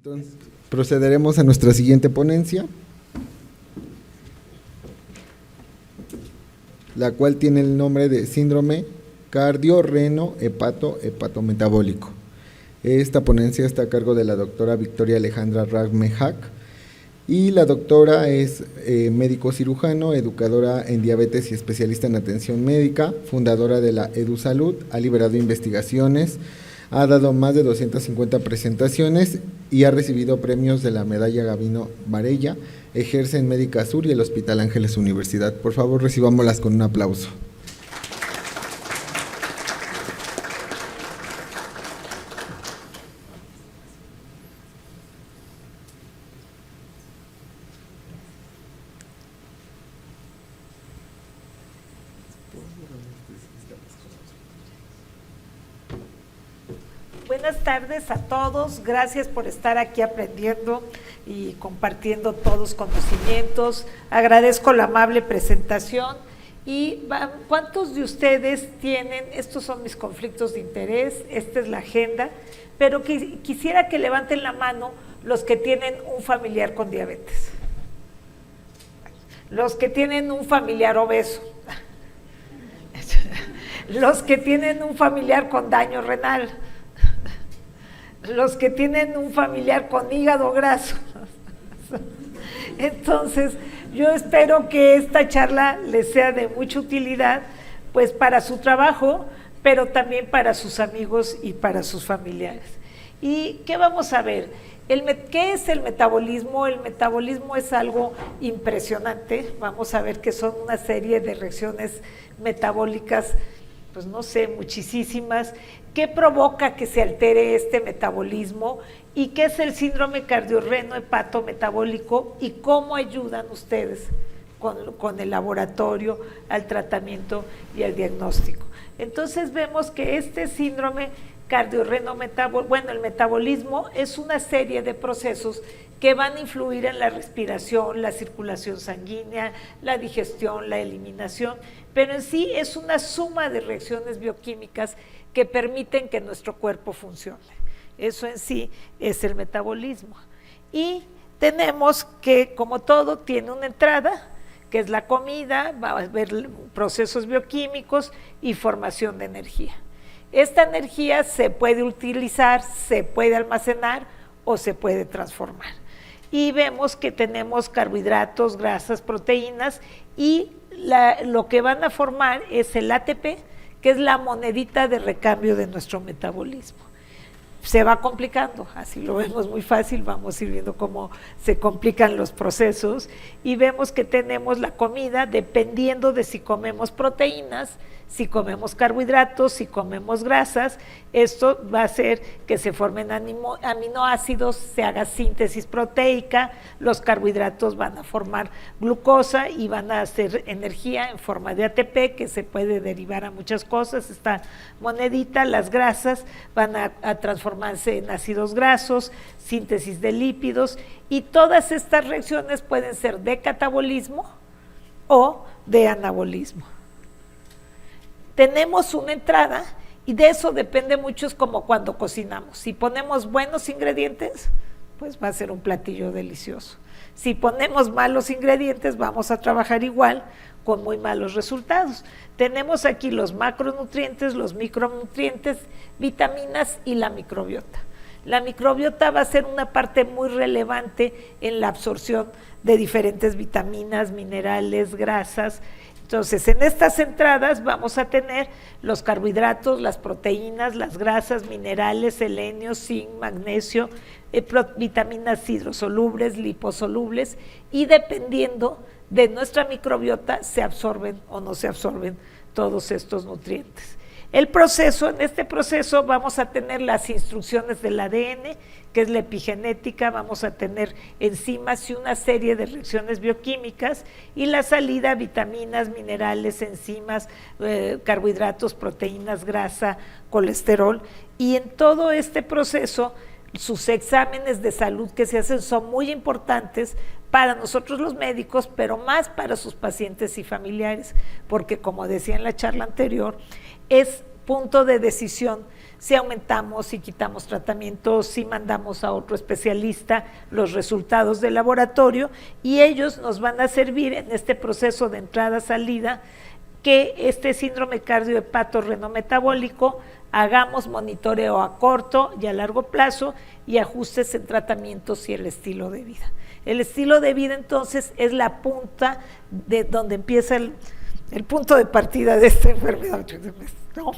Entonces, procederemos a nuestra siguiente ponencia, la cual tiene el nombre de síndrome cardiorreno-hepatometabólico. Esta ponencia está a cargo de la doctora Victoria Alejandra Ragmejac, y la doctora es médico cirujano, educadora en diabetes y especialista en atención médica, fundadora de la EduSalud, ha liberado investigaciones, ha dado más de 250 presentaciones y ha recibido premios de la medalla Gabino Varella, ejerce en Médica Sur y el Hospital Ángeles Universidad. Por favor, recibámoslas con un aplauso. Buenas tardes a todos, gracias por estar aquí aprendiendo y compartiendo todos conocimientos. Agradezco la amable presentación. Y ¿cuántos de ustedes tienen, estos son mis conflictos de interés, esta es la agenda, pero quisiera que levanten la mano los que tienen un familiar con diabetes, los que tienen un familiar obeso, los que tienen un familiar con daño renal, los que tienen un familiar con hígado graso. Entonces, yo espero que esta charla les sea de mucha utilidad, pues para su trabajo, pero también para sus amigos y para sus familiares. ¿Y qué vamos a ver? ¿Qué es el metabolismo? El metabolismo es algo impresionante. Vamos a ver que son una serie de reacciones metabólicas, pues no sé, muchísimas. ¿Qué provoca que se altere este metabolismo? ¿Y qué es el síndrome cardiorreno-hepatometabólico? ¿Y cómo ayudan ustedes con el laboratorio al tratamiento y al diagnóstico? Entonces vemos que este síndrome cardiorreno-metabólico, bueno, el metabolismo es una serie de procesos que van a influir en la respiración, la circulación sanguínea, la digestión, la eliminación, pero en sí es una suma de reacciones bioquímicas que permiten que nuestro cuerpo funcione. Eso en sí es el metabolismo. Y tenemos que, como todo, tiene una entrada, que es la comida, va a haber procesos bioquímicos y formación de energía. Esta energía se puede utilizar, se puede almacenar o se puede transformar. Y vemos que tenemos carbohidratos, grasas, proteínas, y lo que van a formar es el ATP, que es la monedita de recambio de nuestro metabolismo. Se va complicando, así lo vemos muy fácil, vamos a ir viendo cómo se complican los procesos y vemos que tenemos la comida dependiendo de si comemos proteínas, si comemos carbohidratos, si comemos grasas. Esto va a hacer que se formen aminoácidos, se haga síntesis proteica, los carbohidratos van a formar glucosa y van a hacer energía en forma de ATP que se puede derivar a muchas cosas, esta monedita. Las grasas van a transformarse en ácidos grasos, síntesis de lípidos, y todas estas reacciones pueden ser de catabolismo o de anabolismo. Tenemos una entrada y de eso depende mucho, es como cuando cocinamos. Si ponemos buenos ingredientes, pues va a ser un platillo delicioso. Si ponemos malos ingredientes, vamos a trabajar igual con muy malos resultados. Tenemos aquí los macronutrientes, los micronutrientes, vitaminas y la microbiota. La microbiota va a ser una parte muy relevante en la absorción de diferentes vitaminas, minerales, grasas. Entonces, en estas entradas vamos a tener los carbohidratos, las proteínas, las grasas, minerales, selenio, zinc, magnesio, vitaminas hidrosolubles, liposolubles, y dependiendo de nuestra microbiota se absorben o no se absorben todos estos nutrientes. En este proceso vamos a tener las instrucciones del ADN, que es la epigenética, vamos a tener enzimas y una serie de reacciones bioquímicas, y la salida, vitaminas, minerales, enzimas, carbohidratos, proteínas, grasa, colesterol. Y en todo este proceso, sus exámenes de salud que se hacen son muy importantes para nosotros los médicos, pero más para sus pacientes y familiares, porque como decía en la charla anterior, es punto de decisión si aumentamos, si quitamos tratamientos, si mandamos a otro especialista los resultados del laboratorio, y ellos nos van a servir en este proceso de entrada-salida que este síndrome cardiohepato-renometabólico hagamos monitoreo a corto y a largo plazo y ajustes en tratamientos y el estilo de vida. El estilo de vida entonces es la punta de donde empieza el punto de partida de esta enfermedad. No,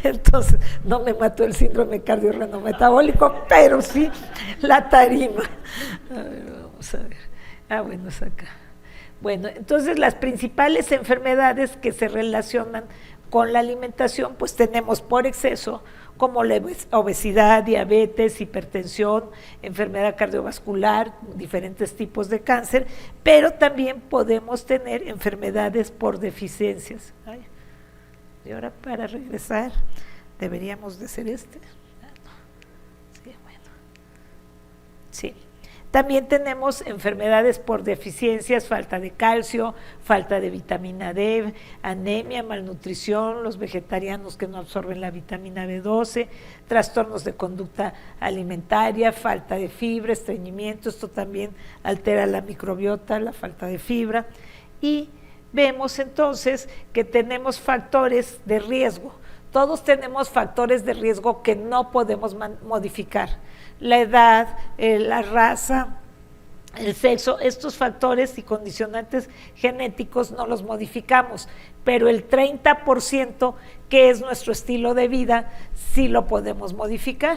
entonces no me mató el síndrome cardiorrenometabólico, pero sí la tarima. A ver, vamos a ver. Bueno, es acá. Bueno, entonces las principales enfermedades que se relacionan con la alimentación, pues tenemos por exceso, como la obesidad, diabetes, hipertensión, enfermedad cardiovascular, diferentes tipos de cáncer, pero también podemos tener enfermedades por deficiencias. Ay, y ahora para regresar, deberíamos de ser este. Sí, bueno. Sí. También tenemos enfermedades por deficiencias, falta de calcio, falta de vitamina D, anemia, malnutrición, los vegetarianos que no absorben la vitamina B12, trastornos de conducta alimentaria, falta de fibra, estreñimiento, esto también altera la microbiota, la falta de fibra. Y vemos entonces que tenemos factores de riesgo. Todos tenemos factores de riesgo que no podemos modificar. La edad, la raza, el sexo, estos factores y condicionantes genéticos no los modificamos, pero el 30% que es nuestro estilo de vida sí lo podemos modificar.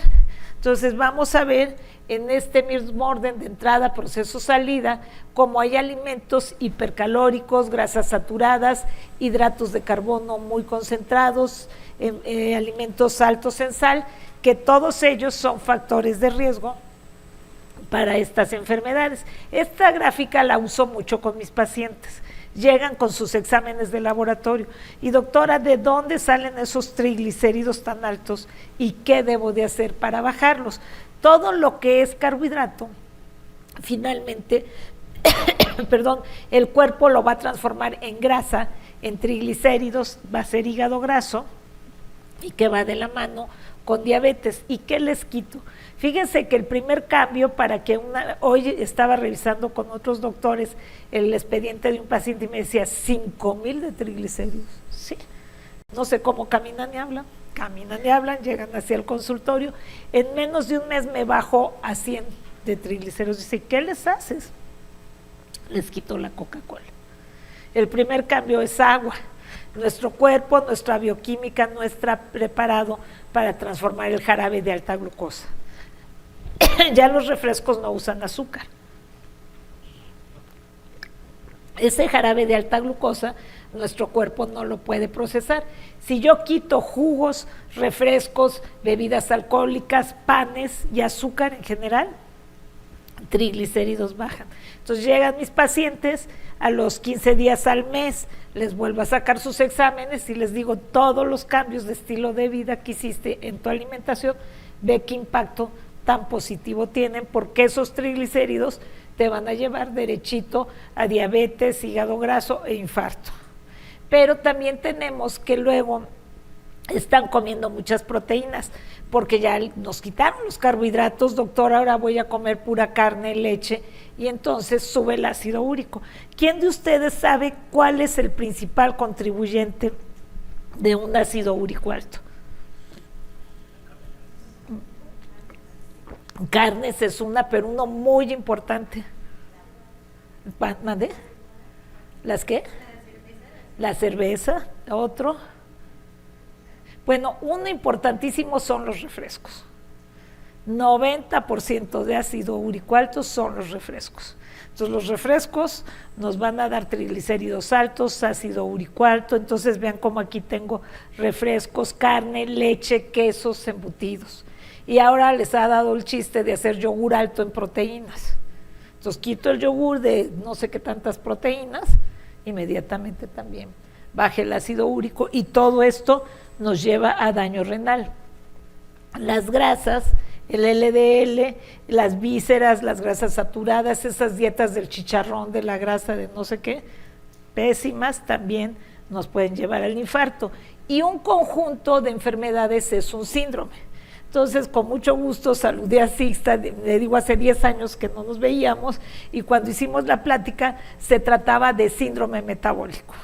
Entonces vamos a ver en este mismo orden de entrada, proceso, salida, como hay alimentos hipercalóricos, grasas saturadas, hidratos de carbono muy concentrados, alimentos altos en sal, que todos ellos son factores de riesgo para estas enfermedades. Esta gráfica la uso mucho con mis pacientes. Llegan con sus exámenes de laboratorio y doctora, ¿de dónde salen esos triglicéridos tan altos y qué debo de hacer para bajarlos? Todo lo que es carbohidrato, finalmente, perdón, el cuerpo lo va a transformar en grasa, en triglicéridos, va a ser hígado graso y que va de la mano con diabetes. ¿Y qué les quito? Fíjense que el primer cambio para que hoy estaba revisando con otros doctores el expediente de un paciente y me decía 5,000 de triglicéridos. Sí, no sé cómo caminan y hablan, llegan hacia el consultorio. En menos de un mes me bajó a 100 de triglicéridos. Dice, ¿qué les haces? Les quito la Coca-Cola. El primer cambio es agua. Nuestro cuerpo, nuestra bioquímica no está preparado para transformar el jarabe de alta glucosa. Ya los refrescos no usan azúcar. Ese jarabe de alta glucosa, nuestro cuerpo no lo puede procesar. Si yo quito jugos, refrescos, bebidas alcohólicas, panes y azúcar en general, triglicéridos bajan. Entonces llegan mis pacientes, a los 15 días al mes, les vuelvo a sacar sus exámenes y les digo todos los cambios de estilo de vida que hiciste en tu alimentación, ve qué impacto tan positivo tienen, porque esos triglicéridos te van a llevar derechito a diabetes, hígado graso e infarto. Pero también tenemos que luego están comiendo muchas proteínas, porque ya nos quitaron los carbohidratos, doctor, ahora voy a comer pura carne, leche, y entonces sube el ácido úrico. ¿Quién de ustedes sabe cuál es el principal contribuyente de un ácido úrico alto? Carnes es una, pero uno muy importante. ¿Mandé? ¿Las qué? La cerveza, otro. Bueno, uno importantísimo son los refrescos. 90% de ácido úrico alto son los refrescos. Entonces los refrescos nos van a dar triglicéridos altos, ácido úrico alto. Entonces vean cómo aquí tengo refrescos, carne, leche, quesos, embutidos. Y ahora les ha dado el chiste de hacer yogur alto en proteínas. Entonces quito el yogur de no sé qué tantas proteínas, inmediatamente también baja el ácido úrico, y todo esto nos lleva a daño renal. Las grasas, el LDL, las vísceras, las grasas saturadas, esas dietas del chicharrón, de la grasa de no sé qué, pésimas, también nos pueden llevar al infarto. y un conjunto de enfermedades es un síndrome. Entonces, con mucho gusto saludé a Sixta, le digo, hace 10 años que no nos veíamos, y cuando hicimos la plática se trataba de síndrome metabólico.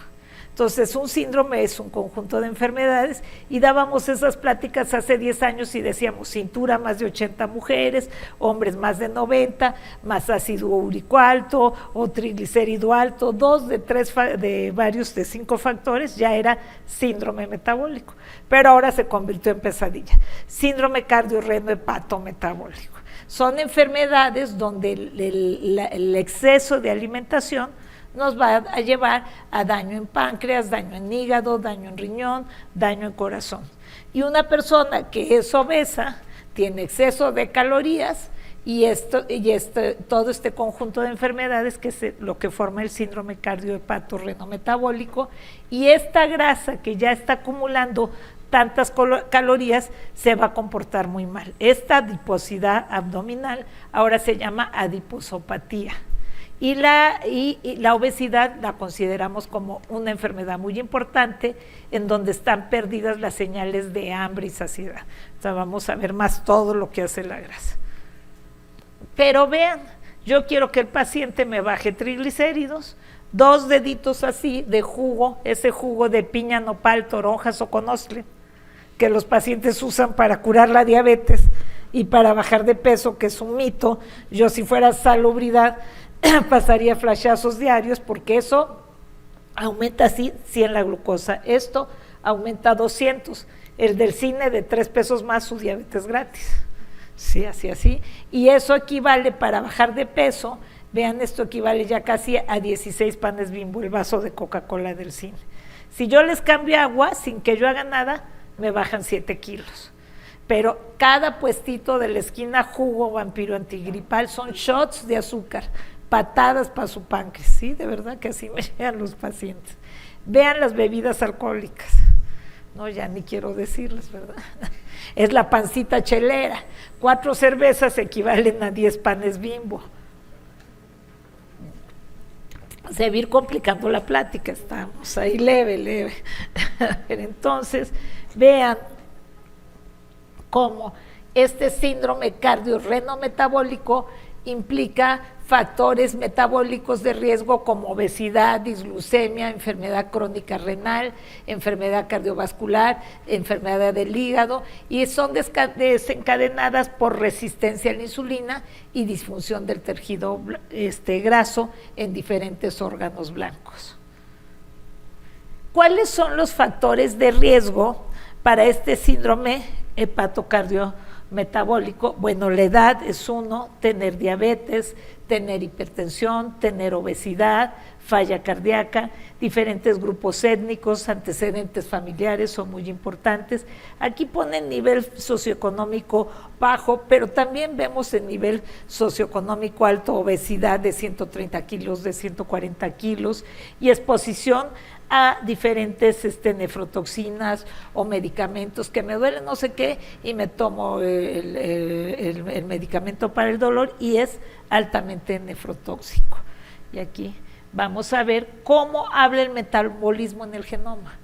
Entonces, un síndrome es un conjunto de enfermedades, y dábamos esas pláticas hace 10 años y decíamos cintura más de 80 mujeres, hombres más de 90, más ácido úrico alto o triglicérido alto, 2 de 3 de varios de 5 factores, ya era síndrome metabólico, pero ahora se convirtió en pesadilla. Síndrome cardiorrenohepatometabólico. Son enfermedades donde el exceso de alimentación nos va a llevar a daño en páncreas, daño en hígado, daño en riñón, daño en corazón. Y una persona que es obesa tiene exceso de calorías y todo este conjunto de enfermedades que es lo que forma el síndrome cardiohepatorrenometabólico, y esta grasa que ya está acumulando tantas calorías se va a comportar muy mal. Esta adiposidad abdominal ahora se llama adiposopatía. Y la obesidad la consideramos como una enfermedad muy importante en donde están perdidas las señales de hambre y saciedad. O sea, vamos a ver más todo lo que hace la grasa. Pero vean, yo quiero que el paciente me baje triglicéridos, 2 deditos así de jugo, ese jugo de piña, nopal, toronjas o conostle, que los pacientes usan para curar la diabetes y para bajar de peso, que es un mito. Yo, si fuera salubridad, pasaría flashazos diarios, porque eso aumenta así 100 la glucosa, esto aumenta 200, el del cine de 3 pesos más su diabetes gratis, sí, así, y eso equivale para bajar de peso, vean, esto equivale ya casi a 16 panes Bimbo, el vaso de Coca-Cola del cine. Si yo les cambio agua sin que yo haga nada, me bajan 7 kilos. Pero cada puestito de la esquina, jugo vampiro antigripal, son shots de azúcar, patadas para su páncreas, sí, de verdad que así me llegan los pacientes. Vean las bebidas alcohólicas, no, ya ni quiero decirles, ¿verdad? Es la pancita chelera, 4 cervezas equivalen a 10 panes Bimbo. Se va a ir complicando la plática, estamos ahí leve. Entonces, vean cómo este síndrome cardiorrenometabólico implica factores metabólicos de riesgo como obesidad, disglucemia, enfermedad crónica renal, enfermedad cardiovascular, enfermedad del hígado, y son desencadenadas por resistencia a la insulina y disfunción del tejido graso en diferentes órganos blancos. ¿Cuáles son los factores de riesgo para este síndrome hepatocardio-metabólico? Bueno, la edad es uno, tener diabetes, tener hipertensión, tener obesidad, falla cardíaca, diferentes grupos étnicos, antecedentes familiares son muy importantes. Aquí ponen nivel socioeconómico bajo, pero también vemos el nivel socioeconómico alto, obesidad de 130 kilos, de 140 kilos, y exposición a diferentes nefrotoxinas o medicamentos, que me duele no sé qué y me tomo el medicamento para el dolor y es altamente nefrotóxico. Y aquí vamos a ver cómo habla el metabolismo en el genoma.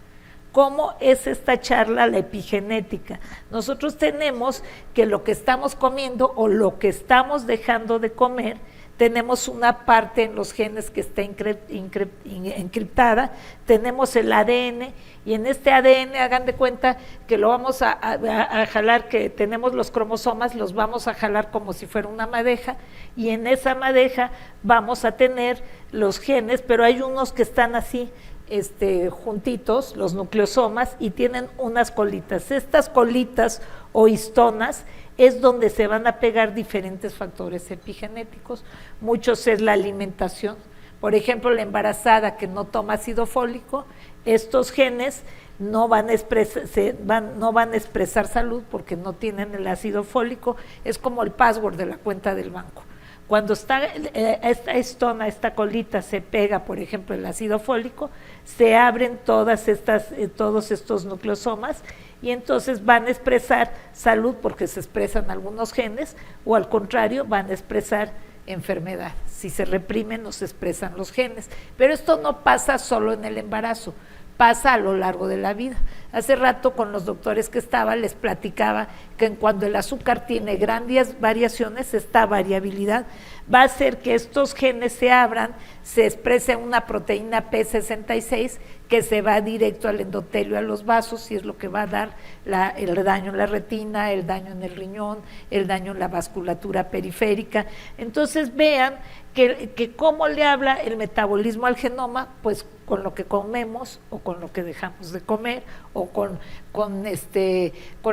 ¿Cómo es esta charla, la epigenética? Nosotros tenemos que lo que estamos comiendo o lo que estamos dejando de comer, tenemos una parte en los genes que está encriptada, tenemos el ADN, y en este ADN hagan de cuenta que lo vamos a jalar, que tenemos los cromosomas, los vamos a jalar como si fuera una madeja, y en esa madeja vamos a tener los genes, pero hay unos que están así, juntitos, los nucleosomas, y tienen unas colitas. Estas colitas o histonas es donde se van a pegar diferentes factores epigenéticos. Muchos es la alimentación. Por ejemplo, la embarazada que no toma ácido fólico, estos genes no van a expresar salud porque no tienen el ácido fólico. Es como el password de la cuenta del banco. Cuando está esta histona, esta colita se pega, por ejemplo, el ácido fólico, se abren todos estos nucleosomas y entonces van a expresar salud porque se expresan algunos genes, o al contrario van a expresar enfermedad. Si se reprimen no se expresan los genes, pero esto no pasa solo en el embarazo, pasa a lo largo de la vida. Hace rato con los doctores que estaba les platicaba que cuando el azúcar tiene grandes variaciones, esta variabilidad va a hacer que estos genes se abran, se exprese una proteína P66 que se va directo al endotelio, a los vasos, y es lo que va a dar el daño en la retina, el daño en el riñón, el daño en la vasculatura periférica. Entonces vean que cómo le habla el metabolismo al genoma, pues con lo que comemos o con lo que dejamos de comer o con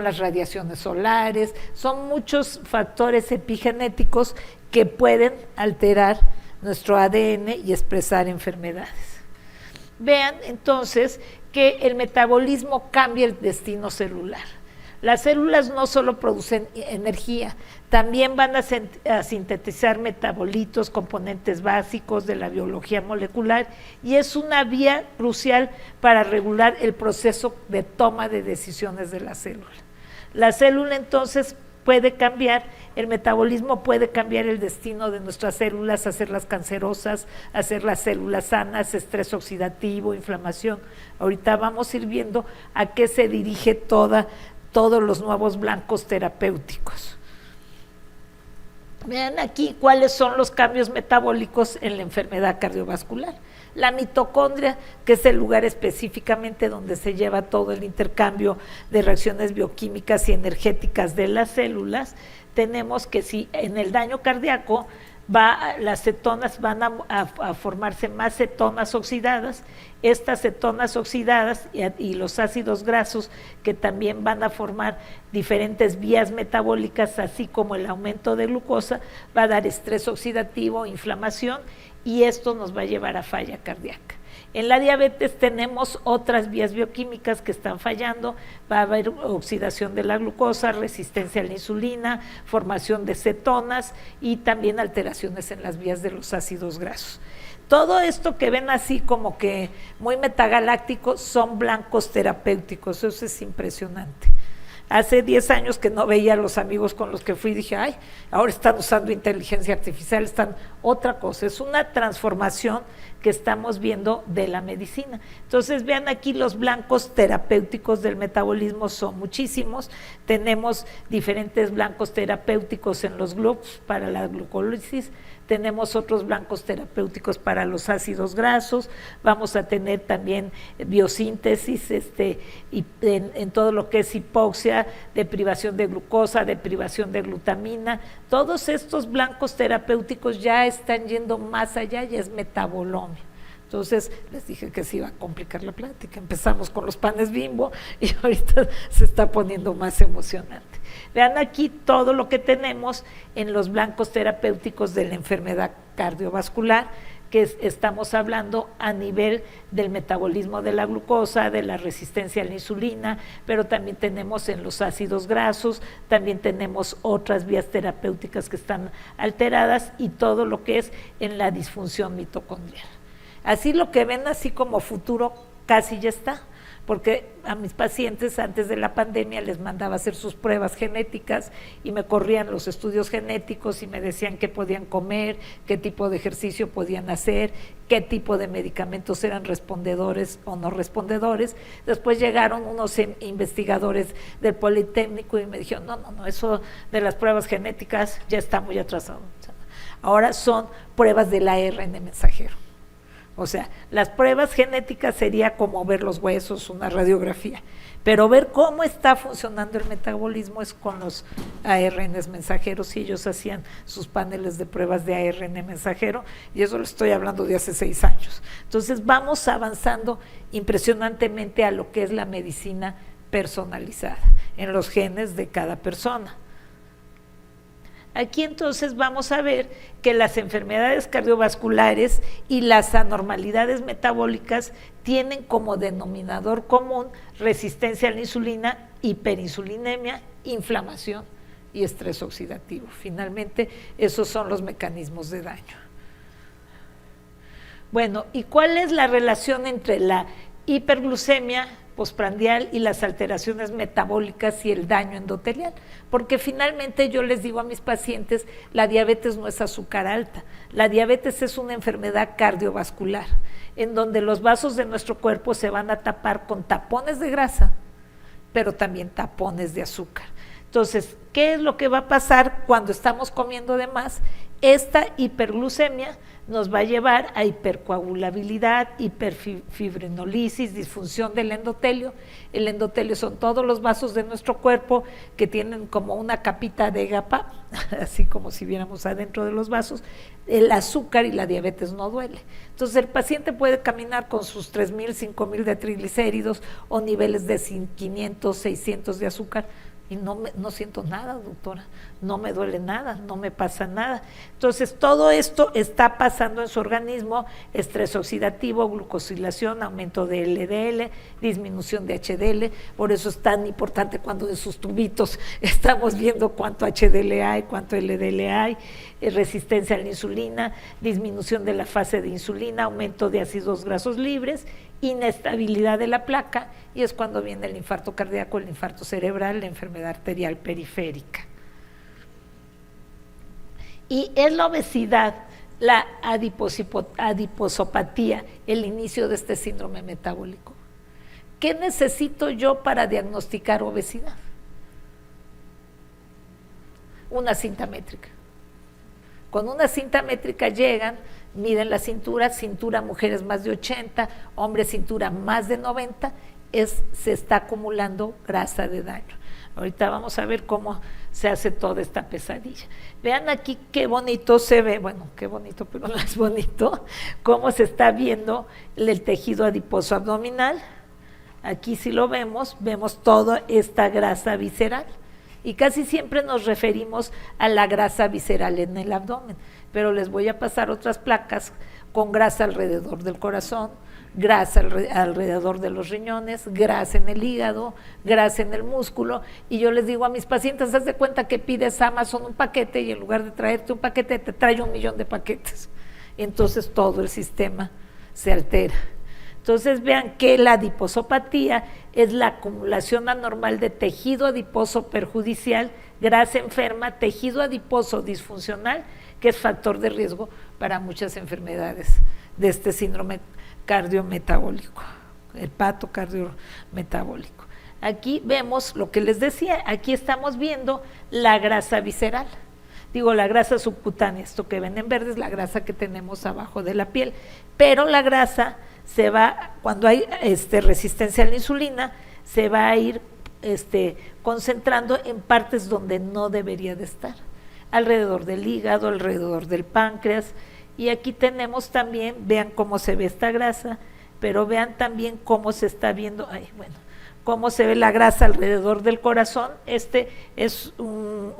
las radiaciones solares. Son muchos factores epigenéticos que pueden alterar nuestro ADN y expresar enfermedades. Vean entonces que el metabolismo cambia el destino celular. Las células no solo producen energía, también van a sintetizar metabolitos, componentes básicos de la biología molecular, y es una vía crucial para regular el proceso de toma de decisiones de la célula. La célula entonces puede cambiar, el metabolismo puede cambiar el destino de nuestras células, hacerlas cancerosas, hacer las células sanas, estrés oxidativo, inflamación. Ahorita vamos a ir viendo a qué se dirige todos los nuevos blancos terapéuticos. Vean aquí cuáles son los cambios metabólicos en la enfermedad cardiovascular. La mitocondria, que es el lugar específicamente donde se lleva todo el intercambio de reacciones bioquímicas y energéticas de las células, tenemos que si en el daño cardíaco las cetonas van a formarse más cetonas oxidadas, estas cetonas oxidadas y los ácidos grasos que también van a formar diferentes vías metabólicas, así como el aumento de glucosa, va a dar estrés oxidativo, inflamación, y esto nos va a llevar a falla cardíaca. En la diabetes tenemos otras vías bioquímicas que están fallando, va a haber oxidación de la glucosa, resistencia a la insulina, formación de cetonas y también alteraciones en las vías de los ácidos grasos. Todo esto que ven así como que muy metagalácticos son blancos terapéuticos, eso es impresionante. Hace 10 años que no veía a los amigos con los que fui, dije, ay, ahora están usando inteligencia artificial, están otra cosa, es una transformación que estamos viendo de la medicina. Entonces vean aquí los blancos terapéuticos del metabolismo son muchísimos, tenemos diferentes blancos terapéuticos en los GLUTs para la glucólisis, tenemos otros blancos terapéuticos para los ácidos grasos, vamos a tener también biosíntesis y en todo lo que es hipoxia, deprivación de glucosa, deprivación de glutamina. Todos estos blancos terapéuticos ya están yendo más allá, ya es metabolomia. Entonces les dije que se iba a complicar la plática, empezamos con los panes Bimbo y ahorita se está poniendo más emocionante. Vean aquí todo lo que tenemos en los blancos terapéuticos de la enfermedad cardiovascular, que estamos hablando a nivel del metabolismo de la glucosa, de la resistencia a la insulina, pero también tenemos en los ácidos grasos, también tenemos otras vías terapéuticas que están alteradas y todo lo que es en la disfunción mitocondrial. Así lo que ven así como futuro casi ya está, porque a mis pacientes antes de la pandemia les mandaba hacer sus pruebas genéticas y me corrían los estudios genéticos y me decían qué podían comer, qué tipo de ejercicio podían hacer, qué tipo de medicamentos eran respondedores o no respondedores. Después llegaron unos investigadores del Politécnico y me dijeron, no, eso de las pruebas genéticas ya está muy atrasado. Ahora son pruebas del ARN mensajero. O sea, las pruebas genéticas sería como ver los huesos, una radiografía, pero ver cómo está funcionando el metabolismo es con los ARNs mensajeros, y ellos hacían sus paneles de pruebas de ARN mensajero, y eso lo estoy hablando de hace 6 años. Entonces vamos avanzando impresionantemente a lo que es la medicina personalizada, en los genes de cada persona. Aquí entonces vamos a ver que las enfermedades cardiovasculares y las anormalidades metabólicas tienen como denominador común resistencia a la insulina, hiperinsulinemia, inflamación y estrés oxidativo. Finalmente, esos son los mecanismos de daño. Bueno, ¿y cuál es la relación entre la hiperglucemia postprandial y las alteraciones metabólicas y el daño endotelial, porque finalmente yo les digo a mis pacientes, la diabetes no es azúcar alta, la diabetes es una enfermedad cardiovascular, en donde los vasos de nuestro cuerpo se van a tapar con tapones de grasa, pero también tapones de azúcar. Entonces, ¿qué es lo que va a pasar cuando estamos comiendo de más? Esta hiperglucemia nos va a llevar a hipercoagulabilidad, hiperfibrinolisis, disfunción del endotelio. El endotelio son todos los vasos de nuestro cuerpo que tienen como una capita de gapa, así como si viéramos adentro de los vasos. El azúcar y la diabetes no duele. Entonces el paciente puede caminar con sus 3,000, 5,000 de triglicéridos o niveles de 500, 600 de azúcar, y no siento nada, doctora, no me duele nada, no me pasa nada. Entonces, todo esto está pasando en su organismo: estrés oxidativo, glucosilación, aumento de LDL, disminución de HDL. Por eso es tan importante cuando de sus tubitos estamos viendo cuánto HDL hay, cuánto LDL hay, resistencia a la insulina, disminución de la fase de insulina, aumento de ácidos grasos libres, inestabilidad de la placa, y es cuando viene el infarto cardíaco, el infarto cerebral, la enfermedad arterial periférica. Y es la obesidad, la adiposopatía, el inicio de este síndrome metabólico. ¿Qué necesito yo para diagnosticar obesidad? Una cinta métrica. Con una cinta métrica llegan, miden la cintura, mujeres más de 80, hombres cintura más de 90, se está acumulando grasa de daño. Ahorita vamos a ver cómo se hace toda esta pesadilla. Vean aquí qué bonito se ve, bueno, qué bonito, pero no es bonito, cómo se está viendo el tejido adiposo abdominal. Aquí si lo vemos toda esta grasa visceral. Y casi siempre nos referimos a la grasa visceral en el abdomen, pero les voy a pasar otras placas con grasa alrededor del corazón, grasa alrededor de los riñones, grasa en el hígado, grasa en el músculo, y yo les digo a mis pacientes, haz de cuenta que pides Amazon un paquete y en lugar de traerte un paquete te trae 1,000,000 de paquetes. Entonces todo el sistema se altera. Entonces vean que la adiposopatía es la acumulación anormal de tejido adiposo perjudicial, grasa enferma, tejido adiposo disfuncional, que es factor de riesgo para muchas enfermedades de este síndrome cardiometabólico, hepatocardiometabólico. Aquí vemos lo que les decía, aquí estamos viendo la grasa visceral. Digo, la grasa subcutánea, esto que ven en verde es la grasa que tenemos abajo de la piel, pero la grasa se va, cuando hay resistencia a la insulina, se va a ir concentrando en partes donde no debería de estar, alrededor del hígado, alrededor del páncreas, y aquí tenemos también, vean cómo se ve esta grasa, pero vean también cómo se está viendo, cómo se ve la grasa alrededor del corazón. Este es un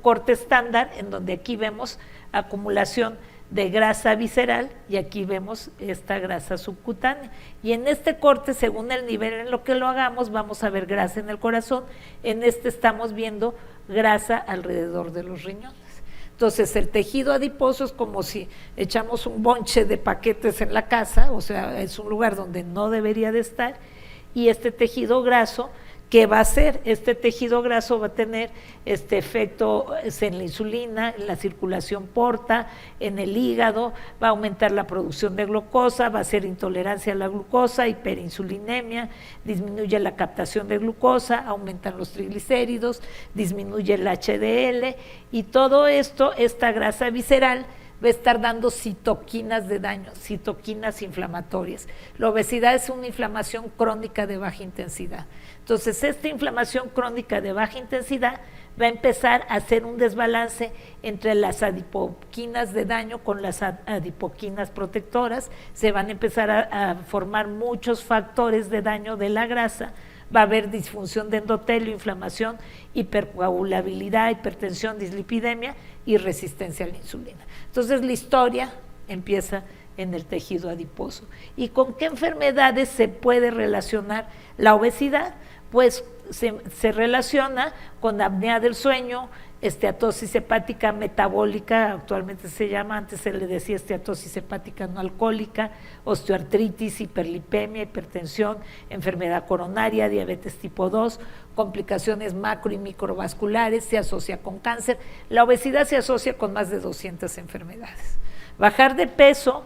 corte estándar en donde aquí vemos acumulación de grasa visceral y aquí vemos esta grasa subcutánea. Y en este corte, según el nivel en lo que lo hagamos, vamos a ver grasa en el corazón. En este estamos viendo grasa alrededor de los riñones. Entonces, el tejido adiposo es como si echamos un bonche de paquetes en la casa, o sea, es un lugar donde no debería de estar, y este tejido graso, ¿qué va a hacer? Este tejido graso va a tener este efecto en la insulina, en la circulación porta, en el hígado, va a aumentar la producción de glucosa, va a hacer intolerancia a la glucosa, hiperinsulinemia, disminuye la captación de glucosa, aumentan los triglicéridos, disminuye el HDL, y todo esto, esta grasa visceral, va a estar dando citoquinas de daño, citoquinas inflamatorias. La obesidad es una inflamación crónica de baja intensidad. Entonces, esta inflamación crónica de baja intensidad va a empezar a hacer un desbalance entre las adipoquinas de daño con las adipoquinas protectoras, se van a empezar a formar muchos factores de daño de la grasa, va a haber disfunción de endotelio, inflamación, hipercoagulabilidad, hipertensión, dislipidemia y resistencia a la insulina. Entonces la historia empieza en el tejido adiposo. ¿Y con qué enfermedades se puede relacionar la obesidad? Pues se relaciona con apnea del sueño, esteatosis hepática metabólica, actualmente se llama, antes se le decía esteatosis hepática no alcohólica, osteoartritis, hiperlipemia, hipertensión, enfermedad coronaria, diabetes tipo 2, complicaciones macro y microvasculares, se asocia con cáncer. La obesidad se asocia con más de 200 enfermedades. Bajar de peso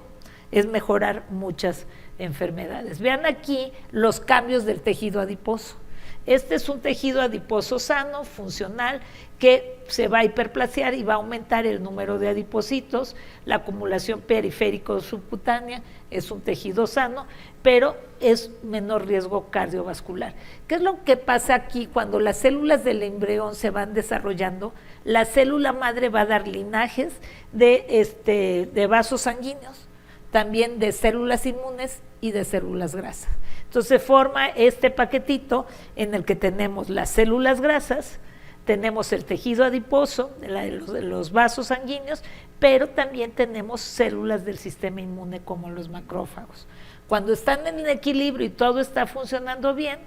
es mejorar muchas enfermedades. Vean aquí los cambios del tejido adiposo. Este es un tejido adiposo sano, funcional, que se va a hiperplasear y va a aumentar el número de adipocitos, la acumulación periférico subcutánea, es un tejido sano, pero es menor riesgo cardiovascular. ¿Qué es lo que pasa aquí cuando las células del embrión se van desarrollando? La célula madre va a dar linajes de vasos sanguíneos, también de células inmunes y de células grasas. Entonces forma este paquetito en el que tenemos las células grasas, tenemos el tejido adiposo, los vasos sanguíneos, pero también tenemos células del sistema inmune como los macrófagos. Cuando están en equilibrio y todo está funcionando bien,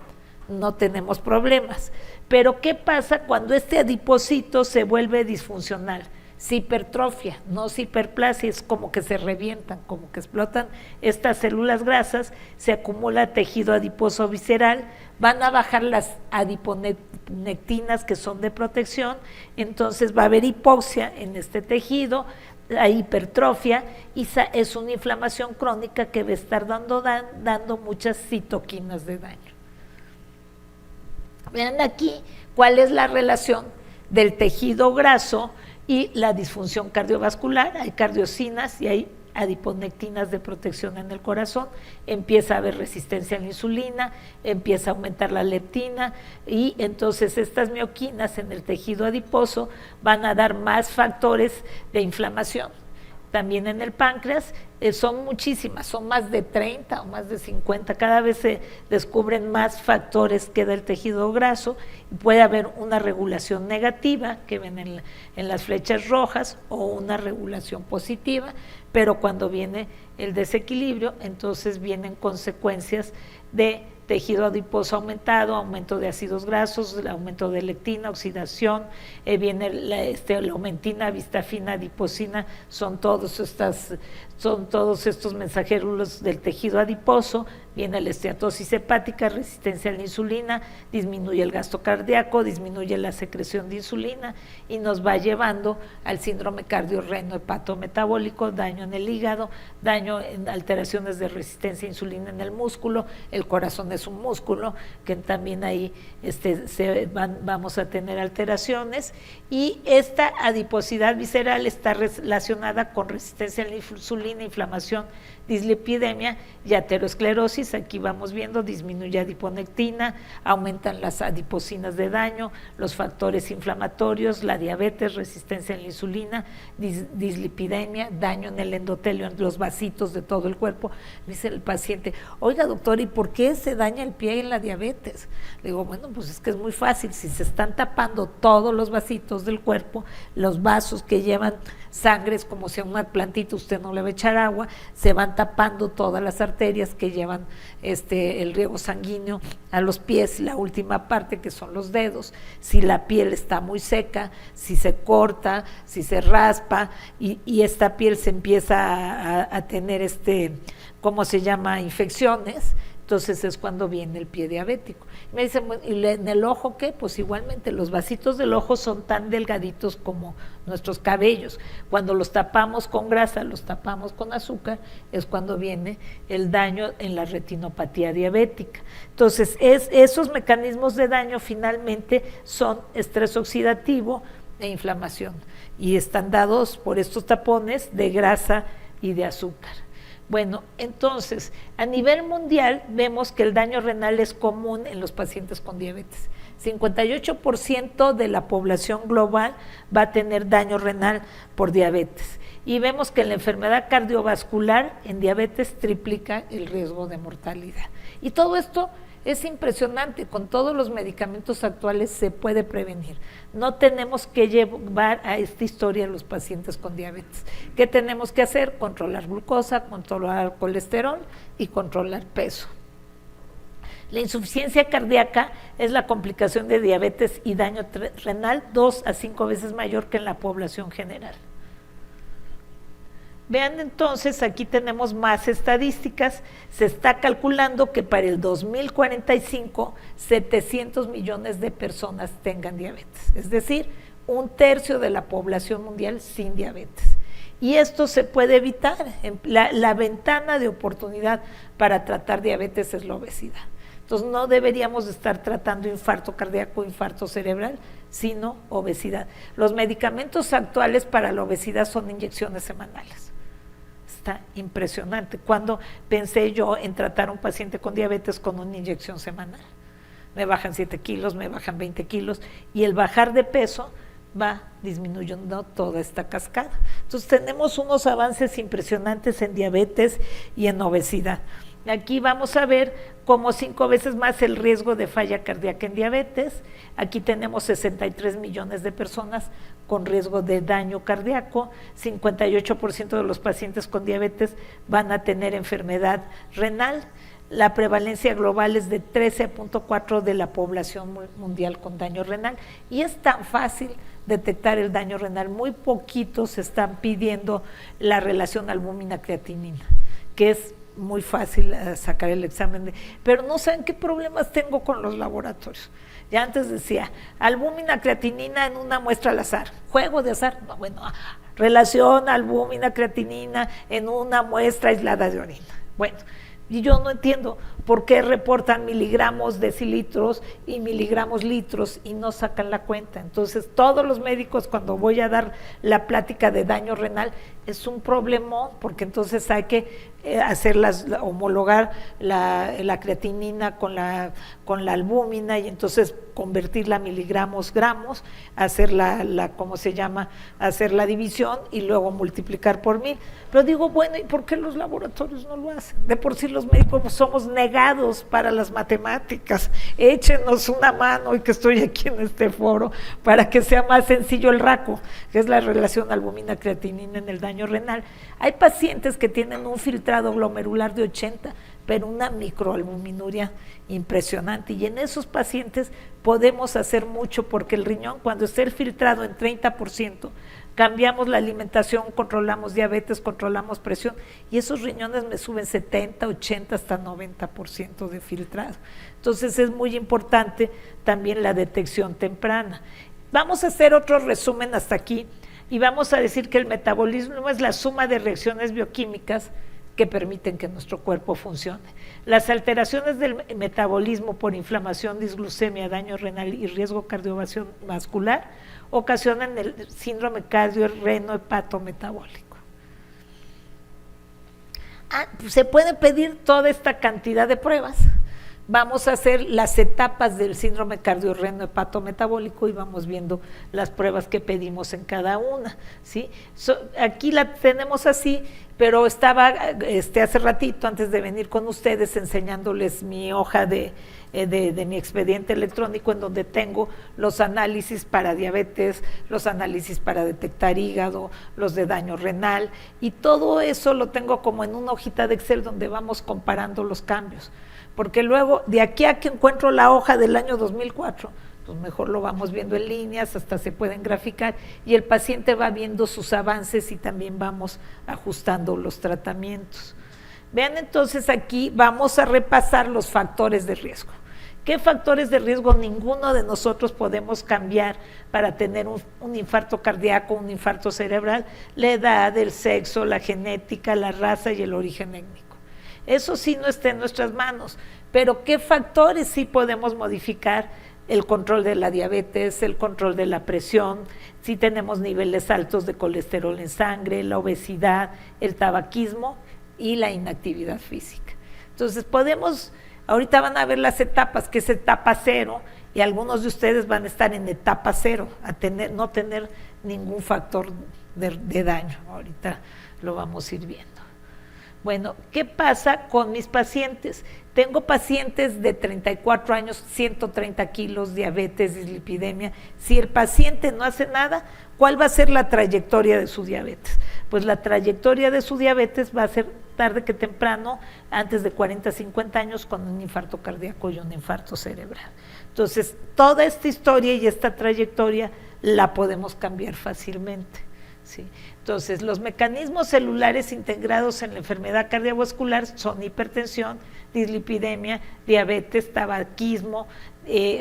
no tenemos problemas. Pero ¿qué pasa cuando este adipocito se vuelve disfuncional? Se hipertrofia, no se hiperplasia, es como que se revientan, como que explotan estas células grasas, se acumula tejido adiposo visceral, van a bajar las adiponectinas que son de protección, entonces va a haber hipoxia en este tejido, hay hipertrofia y es una inflamación crónica que va a estar dando muchas citoquinas de daño. Vean aquí cuál es la relación del tejido graso y la disfunción cardiovascular. Hay cardiocinas y hay adiponectinas de protección en el corazón, empieza a haber resistencia a la insulina, empieza a aumentar la leptina y entonces estas mioquinas en el tejido adiposo van a dar más factores de inflamación. También en el páncreas son muchísimas, son más de 30 o más de 50, cada vez se descubren más factores que da el tejido graso y puede haber una regulación negativa que ven en las flechas rojas o una regulación positiva, pero cuando viene el desequilibrio, entonces vienen consecuencias de tejido adiposo aumentado, aumento de ácidos grasos, aumento de lectina, oxidación, viene la aumentina, vistafina, adiposina, son todos estos mensajeros del tejido adiposo, viene la esteatosis hepática, resistencia a la insulina, disminuye el gasto cardíaco, disminuye la secreción de insulina y nos va llevando al síndrome cardiorreno-hepatometabólico, daño en el hígado, daño en alteraciones de resistencia a insulina en el músculo, el corazón es un músculo, que también ahí vamos a tener alteraciones y esta adiposidad visceral está relacionada con resistencia a la insulina, inflamación, dislipidemia y aterosclerosis. Aquí vamos viendo, disminuye adiponectina, aumentan las adipocinas de daño, los factores inflamatorios, la diabetes, resistencia a la insulina, dislipidemia, daño en el endotelio, en los vasitos de todo el cuerpo. Dice el paciente, oiga doctor, ¿y por qué se daña el pie en la diabetes? Le digo, bueno, pues es que es muy fácil, si se están tapando todos los vasitos del cuerpo, los vasos que llevan sangre, es como si a una plantita usted no le va a echar agua, se van tapando todas las arterias que llevan el riego sanguíneo a los pies, la última parte que son los dedos. Si la piel está muy seca, si se corta, si se raspa y esta piel se empieza a tener ¿cómo se llama? Infecciones, entonces es cuando viene el pie diabético. Me dicen, ¿y en el ojo qué? Pues igualmente, los vasitos del ojo son tan delgaditos como nuestros cabellos. Cuando los tapamos con grasa, los tapamos con azúcar, es cuando viene el daño en la retinopatía diabética. Entonces, esos mecanismos de daño finalmente son estrés oxidativo e inflamación, y están dados por estos tapones de grasa y de azúcar. Bueno, entonces, a nivel mundial vemos que el daño renal es común en los pacientes con diabetes. 58% de la población global va a tener daño renal por diabetes. Y vemos que la enfermedad cardiovascular en diabetes triplica el riesgo de mortalidad. Y todo esto es impresionante, con todos los medicamentos actuales se puede prevenir. No tenemos que llevar a esta historia a los pacientes con diabetes. ¿Qué tenemos que hacer? Controlar glucosa, controlar colesterol y controlar peso. La insuficiencia cardíaca es la complicación de diabetes y daño renal 2 a 5 veces mayor que en la población general. Vean entonces, aquí tenemos más estadísticas. Se está calculando que para el 2045 700 millones de personas tengan diabetes, es decir, 1/3 de la población mundial sin diabetes. Y esto se puede evitar. La ventana de oportunidad para tratar diabetes es la obesidad. Entonces no deberíamos estar tratando infarto cardíaco, infarto cerebral, sino obesidad. Los medicamentos actuales para la obesidad son inyecciones semanales. Está impresionante. ¿Cuándo pensé yo en tratar a un paciente con diabetes con una inyección semanal? Me bajan 7 kilos, me bajan 20 kilos, y el bajar de peso va disminuyendo toda esta cascada. Entonces tenemos unos avances impresionantes en diabetes y en obesidad. Aquí vamos a ver como 5 veces más el riesgo de falla cardíaca en diabetes. Aquí tenemos 63 millones de personas con riesgo de daño cardíaco. 58% de los pacientes con diabetes van a tener enfermedad renal. La prevalencia global es de 13.4 de la población mundial con daño renal. Y es tan fácil detectar el daño renal. Muy poquitos están pidiendo la relación albúmina-creatinina, que es muy fácil sacar el examen, pero no saben qué problemas tengo con los laboratorios. Ya antes decía, albúmina, creatinina en una muestra al azar, juego de azar, no, bueno, relación albúmina, creatinina en una muestra aislada de orina. Bueno, y yo no entiendo por qué reportan miligramos, decilitros y miligramos, litros y no sacan la cuenta. Entonces, todos los médicos, cuando voy a dar la plática de daño renal, es un problemón, porque entonces hay que homologar la creatinina con la albúmina, y entonces convertirla a miligramos, gramos, hacer ¿cómo se llama? Hacer la división y luego multiplicar por 1000. Pero digo, bueno, ¿y por qué los laboratorios no lo hacen? De por sí los médicos somos negados para las matemáticas. Échenos una mano, y que estoy aquí en este foro, para que sea más sencillo el RACO, que es la relación albúmina-creatinina en el daño renal. Hay pacientes que tienen un filtrado glomerular de 80, pero una microalbuminuria impresionante, y en esos pacientes podemos hacer mucho, porque el riñón, cuando esté el filtrado en 30%, cambiamos la alimentación, controlamos diabetes, controlamos presión, y esos riñones me suben 70, 80, hasta 90% de filtrado. Entonces es muy importante también la detección temprana. Vamos a hacer otro resumen hasta aquí, y vamos a decir que el metabolismo es la suma de reacciones bioquímicas que permiten que nuestro cuerpo funcione. Las alteraciones del metabolismo por inflamación, disglucemia, daño renal y riesgo cardiovascular ocasionan el síndrome cardio-reno-hepato-metabólico. Se puede pedir toda esta cantidad de pruebas. Vamos a hacer las etapas del síndrome cardio-reno-hepato-metabólico y vamos viendo las pruebas que pedimos en cada una, ¿sí? Aquí la tenemos así, pero estaba hace ratito, antes de venir con ustedes, enseñándoles mi hoja de mi expediente electrónico, en donde tengo los análisis para diabetes, los análisis para detectar hígado, los de daño renal, y todo eso lo tengo como en una hojita de Excel donde vamos comparando los cambios. Porque luego, de aquí a que encuentro la hoja del año 2004, pues mejor lo vamos viendo en líneas, hasta se pueden graficar, y el paciente va viendo sus avances y también vamos ajustando los tratamientos. Vean entonces, aquí vamos a repasar los factores de riesgo. ¿Qué factores de riesgo ninguno de nosotros podemos cambiar para tener un infarto cardíaco, un infarto cerebral? La edad, el sexo, la genética, la raza y el origen étnico. Eso sí no está en nuestras manos, pero ¿qué factores sí podemos modificar? El control de la diabetes, el control de la presión, si tenemos niveles altos de colesterol en sangre, la obesidad, el tabaquismo y la inactividad física. Entonces podemos, ahorita van a ver las etapas, que es etapa 0, y algunos de ustedes van a estar en etapa 0, no tener ningún factor de daño. Ahorita lo vamos a ir viendo. Bueno, ¿qué pasa con mis pacientes? Tengo pacientes de 34 años, 130 kilos, diabetes, dislipidemia. Si el paciente no hace nada, ¿cuál va a ser la trayectoria de su diabetes? pues la trayectoria de su diabetes va a ser tarde que temprano, antes de 40, 50 años, con un infarto cardíaco y un infarto cerebral. Entonces, toda esta historia y esta trayectoria la podemos cambiar fácilmente, ¿sí? Entonces, los mecanismos celulares integrados en la enfermedad cardiovascular son hipertensión, dislipidemia, diabetes, tabaquismo,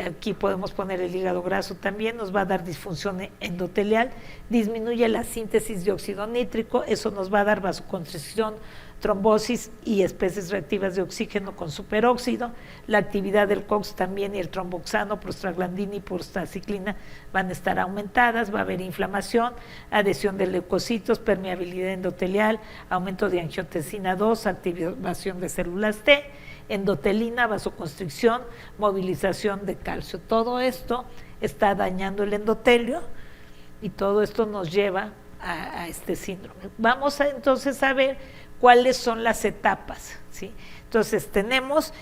aquí podemos poner el hígado graso también, nos va a dar disfunción endotelial, disminuye la síntesis de óxido nítrico, eso nos va a dar vasoconstricción, trombosis y especies reactivas de oxígeno con superóxido. La actividad del COX también y el tromboxano, prostaglandina y prostaciclina van a estar aumentadas, va a haber inflamación, adhesión de leucocitos, permeabilidad endotelial, aumento de angiotensina 2, activación de células T, endotelina, vasoconstricción, movilización de calcio. Todo esto está dañando el endotelio y todo esto nos lleva a este síndrome. Vamos entonces a ver cuáles son las etapas, ¿sí? Entonces tenemos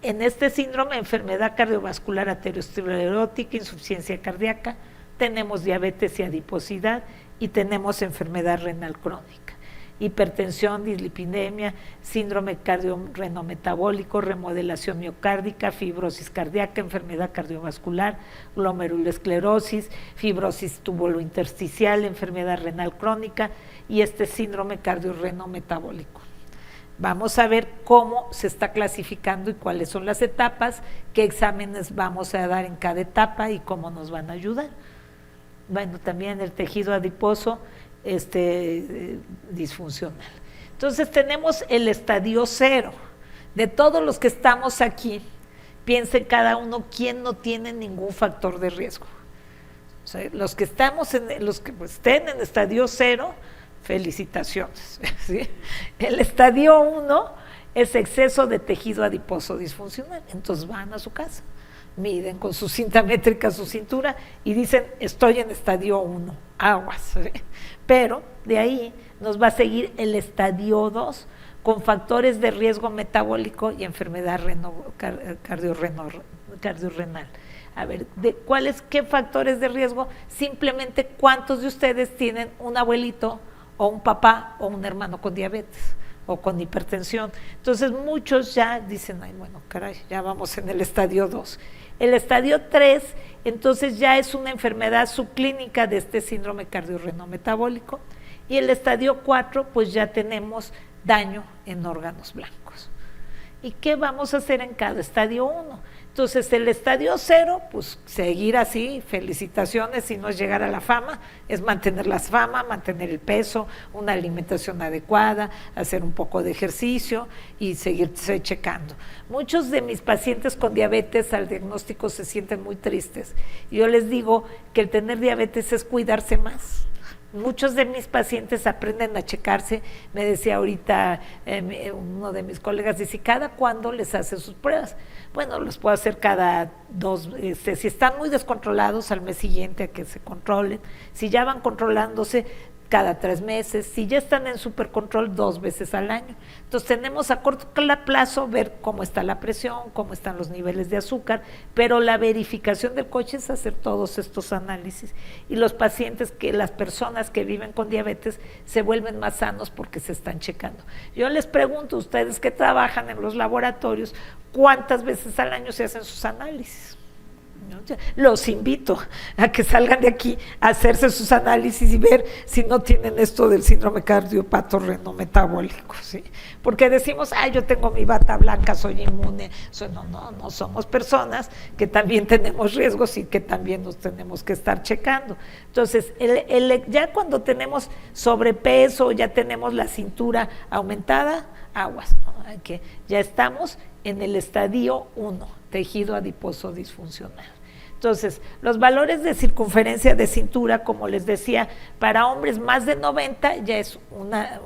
en este síndrome enfermedad cardiovascular aterosclerótica, insuficiencia cardíaca, tenemos diabetes y adiposidad y tenemos enfermedad renal crónica, hipertensión, dislipidemia, síndrome cardiorrenometabólico, remodelación miocárdica, fibrosis cardíaca, enfermedad cardiovascular, glomerulosclerosis, fibrosis tubulointersticial, enfermedad renal crónica y este síndrome cardiorrenometabólico. Vamos a ver cómo se está clasificando y cuáles son las etapas, qué exámenes vamos a dar en cada etapa y cómo nos van a ayudar. Bueno, también el tejido adiposo disfuncional. Entonces tenemos el estadio 0. De todos los que estamos aquí, piensen cada uno quién no tiene ningún factor de riesgo. O sea, los que estén en estadio 0, felicitaciones, ¿sí? El estadio 1 es exceso de tejido adiposo disfuncional. Entonces van a su casa, miden con su cinta métrica su cintura y dicen, estoy en estadio 1, aguas, ¿sí? Pero de ahí nos va a seguir el estadio 2 con factores de riesgo metabólico y enfermedad cardiorrenal. A ver, ¿qué factores de riesgo? Simplemente cuántos de ustedes tienen un abuelito o un papá o un hermano con diabetes o con hipertensión. Entonces muchos ya dicen, ay, bueno, caray, ya vamos en el estadio 2. El estadio 3, entonces ya es una enfermedad subclínica de este síndrome cardiorrenometabólico, y el estadio 4, pues ya tenemos daño en órganos blancos. ¿Y qué vamos a hacer en cada estadio 1? Entonces el estadio 0, pues seguir así, felicitaciones, si no es llegar a la fama, es mantener la fama, mantener el peso, una alimentación adecuada, hacer un poco de ejercicio y seguirse checando. Muchos de mis pacientes con diabetes al diagnóstico se sienten muy tristes. Yo les digo que el tener diabetes es cuidarse más. Muchos de mis pacientes aprenden a checarse. Me decía ahorita uno de mis colegas, dice, ¿cada cuándo les hace sus pruebas? Bueno, los puedo hacer cada 2, si están muy descontrolados, al mes siguiente a que se controlen. Si ya van controlándose, cada 3 meses, si ya están en supercontrol 2 veces al año. Entonces tenemos a corto plazo ver cómo está la presión, cómo están los niveles de azúcar, pero la verificación del coche es hacer todos estos análisis, y los pacientes, las personas que viven con diabetes se vuelven más sanos porque se están checando. Yo les pregunto a ustedes que trabajan en los laboratorios, ¿cuántas veces al año se hacen sus análisis? Los invito a que salgan de aquí a hacerse sus análisis y ver si no tienen esto del síndrome cardiopático-renometabólico, ¿sí? Porque decimos, yo tengo mi bata blanca, soy inmune. No somos personas que también tenemos riesgos y que también nos tenemos que estar checando. Entonces, ya cuando tenemos sobrepeso, ya tenemos la cintura aumentada, aguas, ¿no? Que ya estamos en el estadio 1, tejido adiposo disfuncional. Entonces, los valores de circunferencia de cintura, como les decía, para hombres más de 90 ya es una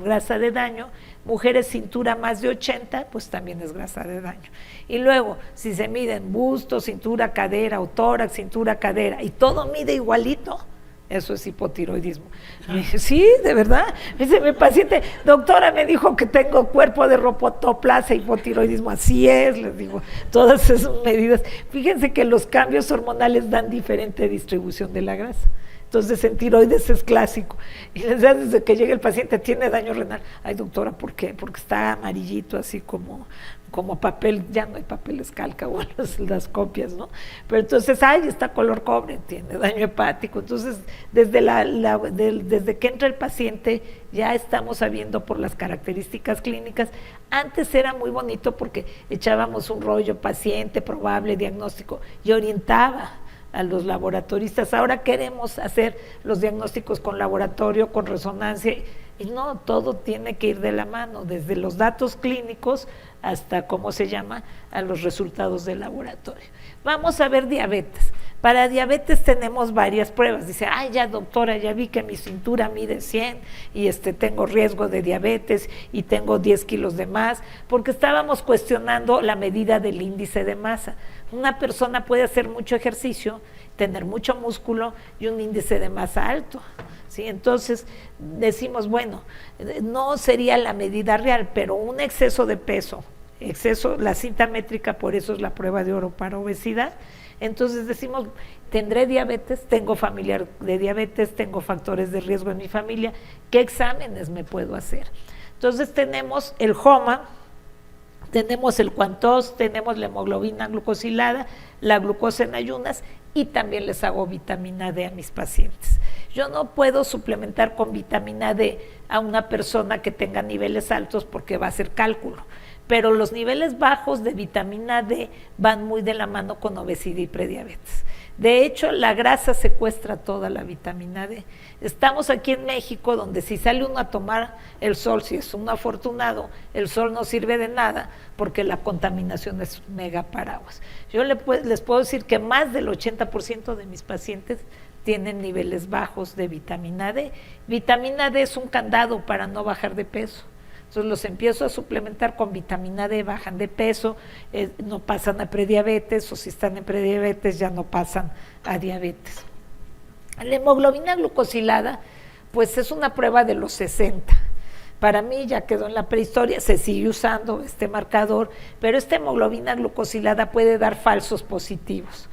grasa de daño, mujeres cintura más de 80, pues también es grasa de daño. Y luego, si se miden busto, cintura, cadera, o tórax, cintura, cadera, y todo mide igualito, eso es hipotiroidismo. Me dije, sí, de verdad. Me dice mi paciente, doctora, me dijo que tengo cuerpo de ropotoplasia, hipotiroidismo. Así es, les digo, todas esas medidas. Fíjense que los cambios hormonales dan diferente distribución de la grasa. Entonces en tiroides es clásico. Y les da desde que llega el paciente, tiene daño renal. Ay, doctora, ¿por qué? Porque está amarillito, así como papel, ya no hay papeles calca o las copias, ¿no? Pero entonces, está color cobre, tiene daño hepático. Entonces, desde que entra el paciente, ya estamos sabiendo por las características clínicas. Antes era muy bonito porque echábamos un rollo paciente, probable, diagnóstico, y orientaba a los laboratoristas. Ahora queremos hacer los diagnósticos con laboratorio, con resonancia, y no, todo tiene que ir de la mano, desde los datos clínicos hasta, ¿cómo se llama?, a los resultados del laboratorio. Vamos a ver diabetes. Para diabetes tenemos varias pruebas. Dice, ya doctora, ya vi que mi cintura mide 100 y tengo riesgo de diabetes y tengo 10 kilos de más, porque estábamos cuestionando la medida del índice de masa. Una persona puede hacer mucho ejercicio, tener mucho músculo y un índice de masa alto, ¿sí? Entonces decimos, bueno, no sería la medida real, pero un exceso de peso, la cinta métrica, por eso es la prueba de oro para obesidad. Entonces decimos, tendré diabetes, tengo familiar de diabetes, tengo factores de riesgo en mi familia, ¿qué exámenes me puedo hacer? Entonces tenemos el HOMA, tenemos el Quantos, tenemos la hemoglobina glucosilada, la glucosa en ayunas, y también les hago vitamina D a mis pacientes. Yo no puedo suplementar con vitamina D a una persona que tenga niveles altos porque va a hacer cálculo, pero los niveles bajos de vitamina D van muy de la mano con obesidad y prediabetes. De hecho, la grasa secuestra toda la vitamina D. Estamos aquí en México, donde si sale uno a tomar el sol, si es un afortunado, el sol no sirve de nada porque la contaminación es mega paraguas. Yo les puedo decir que más del 80% de mis pacientes tienen niveles bajos de vitamina D. Vitamina D es un candado para no bajar de peso. Entonces los empiezo a suplementar con vitamina D, bajan de peso, no pasan a prediabetes, o si están en prediabetes ya no pasan a diabetes. La hemoglobina glucosilada, pues es una prueba de los 60. Para mí ya quedó en la prehistoria, se sigue usando este marcador, pero esta hemoglobina glucosilada puede dar falsos positivos.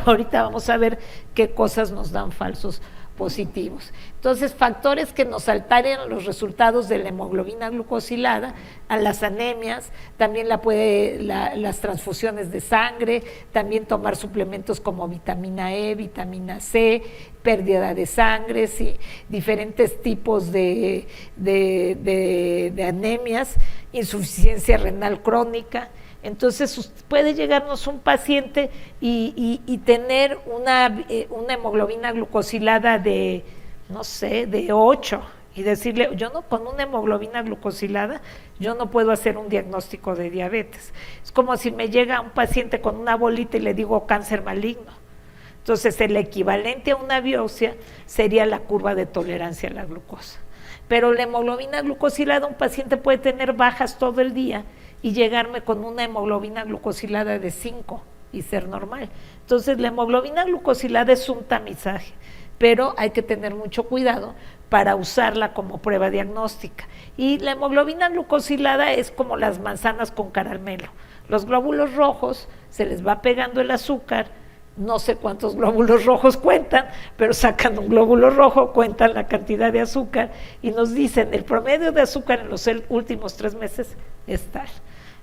Ahorita vamos a ver qué cosas nos dan falsos positivos. Entonces, factores que nos alteren los resultados de la hemoglobina glucosilada, a las anemias, también las transfusiones de sangre, también tomar suplementos como vitamina E, vitamina C, pérdida de sangre, sí, diferentes tipos de anemias, insuficiencia renal crónica. Entonces puede llegarnos un paciente y tener una hemoglobina glucosilada de, no sé, de 8, y decirle, con una hemoglobina glucosilada, yo no puedo hacer un diagnóstico de diabetes. Es como si me llega un paciente con una bolita y le digo cáncer maligno. Entonces el equivalente a una biopsia sería la curva de tolerancia a la glucosa. Pero la hemoglobina glucosilada, un paciente puede tener bajas todo el día y llegarme con una hemoglobina glucosilada de 5 y ser normal. Entonces la hemoglobina glucosilada es un tamizaje, pero hay que tener mucho cuidado para usarla como prueba diagnóstica. Y la hemoglobina glucosilada es como las manzanas con caramelo. Los glóbulos rojos, se les va pegando el azúcar, no sé cuántos glóbulos rojos cuentan, pero sacan un glóbulo rojo, cuentan la cantidad de azúcar y nos dicen, el promedio de azúcar en los últimos 3 meses es tal.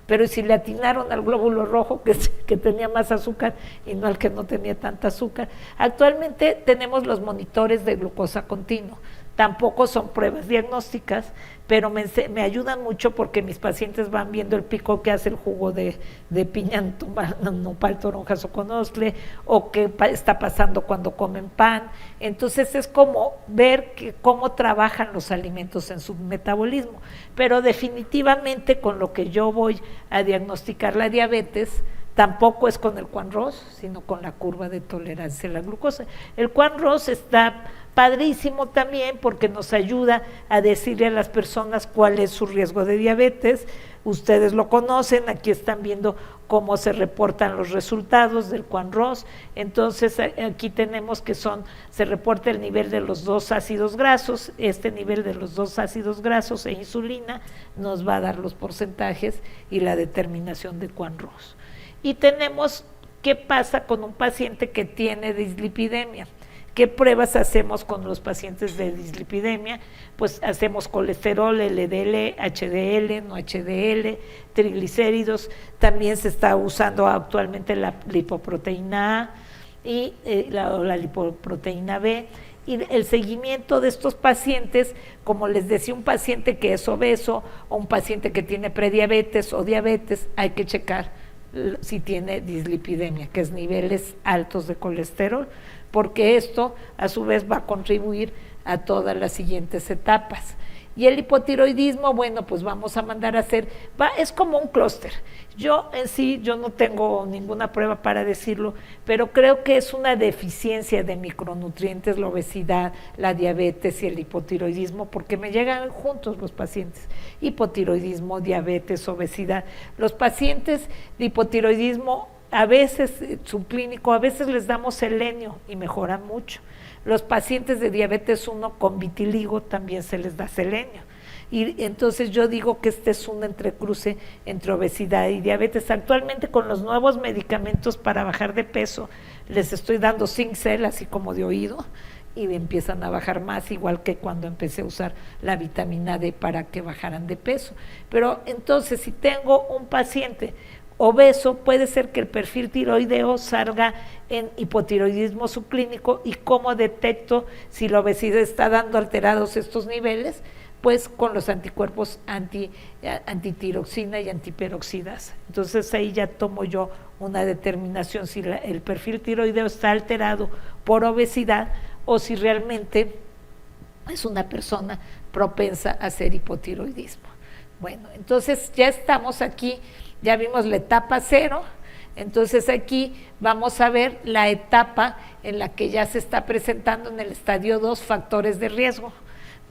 Pero si le atinaron al glóbulo rojo que tenía más azúcar y no al que no tenía tanta azúcar. Actualmente tenemos los monitores de glucosa continuo. Tampoco son pruebas diagnósticas, pero me ayudan mucho porque mis pacientes van viendo el pico que hace el jugo de piña, nopal, toronjas o conostle, o qué está pasando cuando comen pan. Entonces es como ver cómo trabajan los alimentos en su metabolismo. Pero definitivamente con lo que yo voy a diagnosticar la diabetes, tampoco es con el Quanros, sino con la curva de tolerancia a la glucosa. El Quanros está padrísimo también porque nos ayuda a decirle a las personas cuál es su riesgo de diabetes. Ustedes lo conocen, aquí están viendo cómo se reportan los resultados del Quanros. Entonces aquí tenemos que se reporta el nivel de los 2 ácidos grasos. Este nivel de los 2 ácidos grasos e insulina nos va a dar los porcentajes y la determinación de Quanros. Y tenemos qué pasa con un paciente que tiene dislipidemia. ¿Qué pruebas hacemos con los pacientes de dislipidemia? Pues hacemos colesterol, LDL, HDL, no HDL, triglicéridos, también se está usando actualmente la lipoproteína A y la lipoproteína B, y el seguimiento de estos pacientes, como les decía, un paciente que es obeso o un paciente que tiene prediabetes o diabetes, hay que checar si tiene dislipidemia, que es niveles altos de colesterol, porque esto a su vez va a contribuir a todas las siguientes etapas. Y el hipotiroidismo, bueno, pues vamos a mandar a hacer, es como un clúster. Yo en sí, yo no tengo ninguna prueba para decirlo, pero creo que es una deficiencia de micronutrientes, la obesidad, la diabetes y el hipotiroidismo, porque me llegan juntos los pacientes. Hipotiroidismo, diabetes, obesidad. Los pacientes de hipotiroidismo, a veces, subclínico, a veces les damos selenio y mejoran mucho. Los pacientes de diabetes 1 con vitiligo también se les da selenio. Y entonces yo digo que este es un entrecruce entre obesidad y diabetes. Actualmente con los nuevos medicamentos para bajar de peso, les estoy dando Zinc-Cel, así como de oído, y empiezan a bajar más, igual que cuando empecé a usar la vitamina D para que bajaran de peso. Pero entonces, si tengo un paciente obeso, puede ser que el perfil tiroideo salga en hipotiroidismo subclínico. ¿Y cómo detecto si la obesidad está dando alterados estos niveles? Pues con los anticuerpos antitiroxina y antiperoxidasa. Entonces ahí ya tomo yo una determinación si el perfil tiroideo está alterado por obesidad o si realmente es una persona propensa a hacer hipotiroidismo. Bueno, entonces ya estamos aquí. Ya vimos la etapa 0, entonces aquí vamos a ver la etapa en la que ya se está presentando en el estadio 2 factores de riesgo.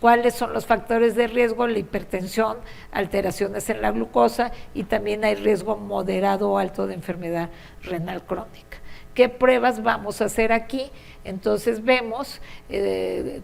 ¿Cuáles son los factores de riesgo? La hipertensión, alteraciones en la glucosa y también hay riesgo moderado o alto de enfermedad renal crónica. ¿Qué pruebas vamos a hacer aquí? Entonces vemos,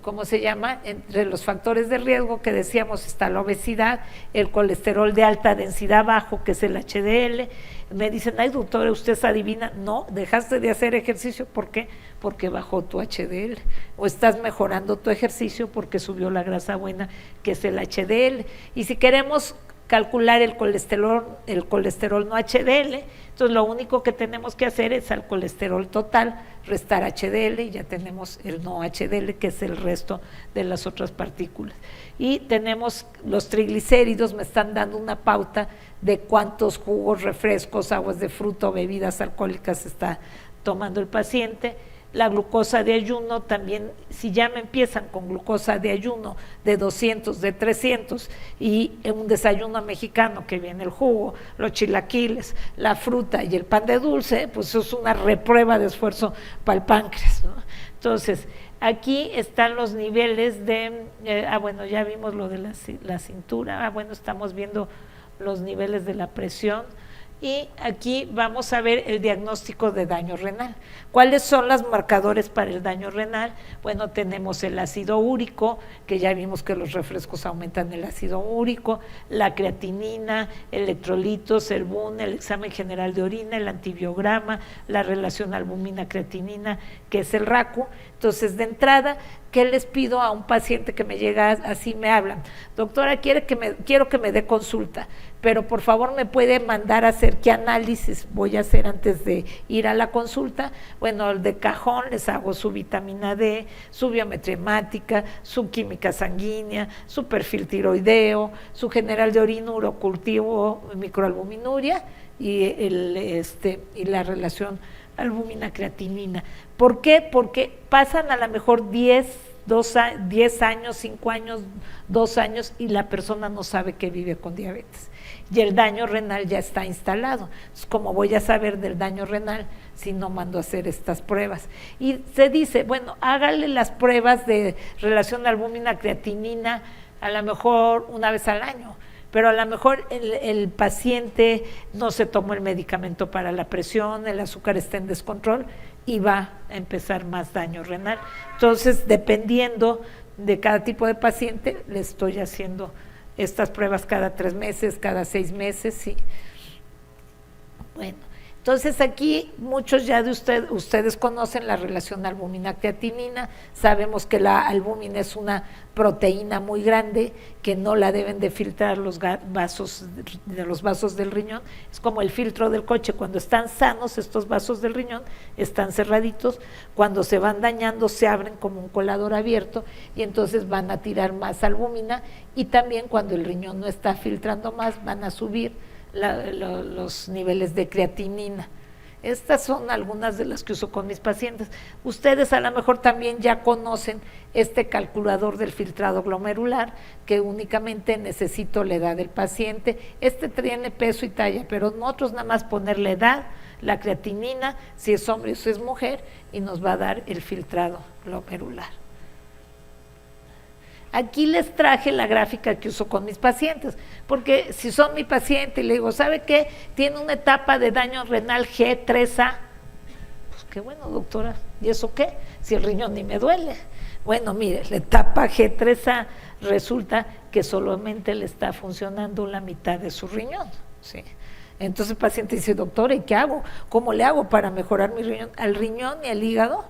¿cómo se llama? Entre los factores de riesgo que decíamos está la obesidad, el colesterol de alta densidad bajo, que es el HDL. Me dicen, ay doctora, ¿usted se adivina? No, dejaste de hacer ejercicio. ¿Por qué? Porque bajó tu HDL. O estás mejorando tu ejercicio porque subió la grasa buena, que es el HDL. Y si queremos calcular el colesterol no HDL, entonces lo único que tenemos que hacer es al colesterol total restar HDL y ya tenemos el no HDL, que es el resto de las otras partículas. Y tenemos los triglicéridos, me están dando una pauta de cuántos jugos, refrescos, aguas de fruta o bebidas alcohólicas está tomando el paciente. La glucosa de ayuno también, si ya me empiezan con glucosa de ayuno de 200, de 300 y en un desayuno mexicano que viene el jugo, los chilaquiles, la fruta y el pan de dulce, pues eso es una reprueba de esfuerzo para el páncreas, ¿no? Entonces, aquí están los niveles de, bueno, ya vimos lo de la cintura, bueno, estamos viendo los niveles de la presión. Y aquí vamos a ver el diagnóstico de daño renal. ¿Cuáles son los marcadores para el daño renal? Bueno, tenemos el ácido úrico, que ya vimos que los refrescos aumentan el ácido úrico, la creatinina, electrolitos, el BUN, el examen general de orina, el antibiograma, la relación albúmina-creatinina, que es el RACU. Entonces, de entrada, ¿qué les pido a un paciente que me llega así, me hablan? Doctora, quiero que me dé consulta, pero por favor me puede mandar a hacer qué análisis voy a hacer antes de ir a la consulta. Bueno, de cajón les hago su vitamina D, su biometría hemática, su química sanguínea, su perfil tiroideo, su general de orina, urocultivo, microalbuminuria y la relación albúmina-creatinina. ¿Por qué? Porque pasan a lo mejor 10 años, 5 años, 2 años y la persona no sabe que vive con diabetes. Y el daño renal ya está instalado. Entonces, ¿cómo voy a saber del daño renal si no mando a hacer estas pruebas? Y se dice, bueno, hágale las pruebas de relación albúmina-creatinina a lo mejor una vez al año, pero a lo mejor el paciente no se tomó el medicamento para la presión, el azúcar está en descontrol y va a empezar más daño renal. Entonces, dependiendo de cada tipo de paciente, le estoy haciendo estas pruebas cada 3 meses, cada 6 meses, sí. Bueno, Entonces aquí muchos ya de ustedes conocen la relación albúmina-creatinina, sabemos que la albúmina es una proteína muy grande que no la deben de filtrar los vasos del riñón, es como el filtro del coche, cuando están sanos estos vasos del riñón están cerraditos, cuando se van dañando se abren como un colador abierto y entonces van a tirar más albúmina y también cuando el riñón no está filtrando más van a subir los niveles de creatinina. Estas son algunas de las que uso con mis pacientes. Ustedes a lo mejor también ya conocen este calculador del filtrado glomerular, que únicamente necesito la edad del paciente. Este tiene peso y talla, pero nosotros nada más poner la edad, la creatinina, si es hombre o si es mujer, y nos va a dar el filtrado glomerular. Aquí les traje la gráfica que uso con mis pacientes, porque si son mi paciente y le digo, ¿sabe qué? Tiene una etapa de daño renal G3A. Pues qué bueno, doctora, ¿y eso qué? Si el riñón ni me duele. Bueno, mire, la etapa G3A resulta que solamente le está funcionando la mitad de su riñón, ¿sí? Entonces el paciente dice, doctora, ¿y qué hago? ¿Cómo le hago para mejorar mi riñón? Al riñón y al hígado,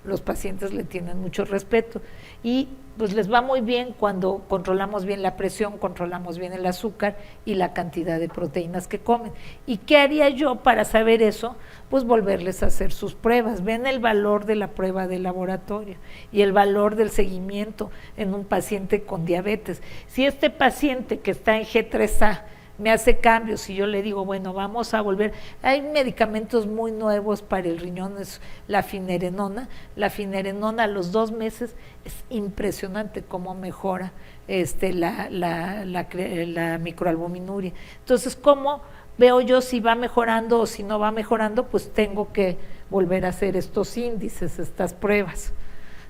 los pacientes le tienen mucho respeto y pues les va muy bien cuando controlamos bien la presión, controlamos bien el azúcar y la cantidad de proteínas que comen. ¿Y qué haría yo para saber eso? Pues volverles a hacer sus pruebas. Ven el valor de la prueba de laboratorio y el valor del seguimiento en un paciente con diabetes. Si este paciente que está en G3A me hace cambios y yo le digo, bueno, vamos a volver, hay medicamentos muy nuevos para el riñón, es la finerenona a los 2 meses es impresionante cómo mejora la microalbuminuria. Entonces, ¿cómo veo yo si va mejorando o si no va mejorando? Pues tengo que volver a hacer estos índices, estas pruebas.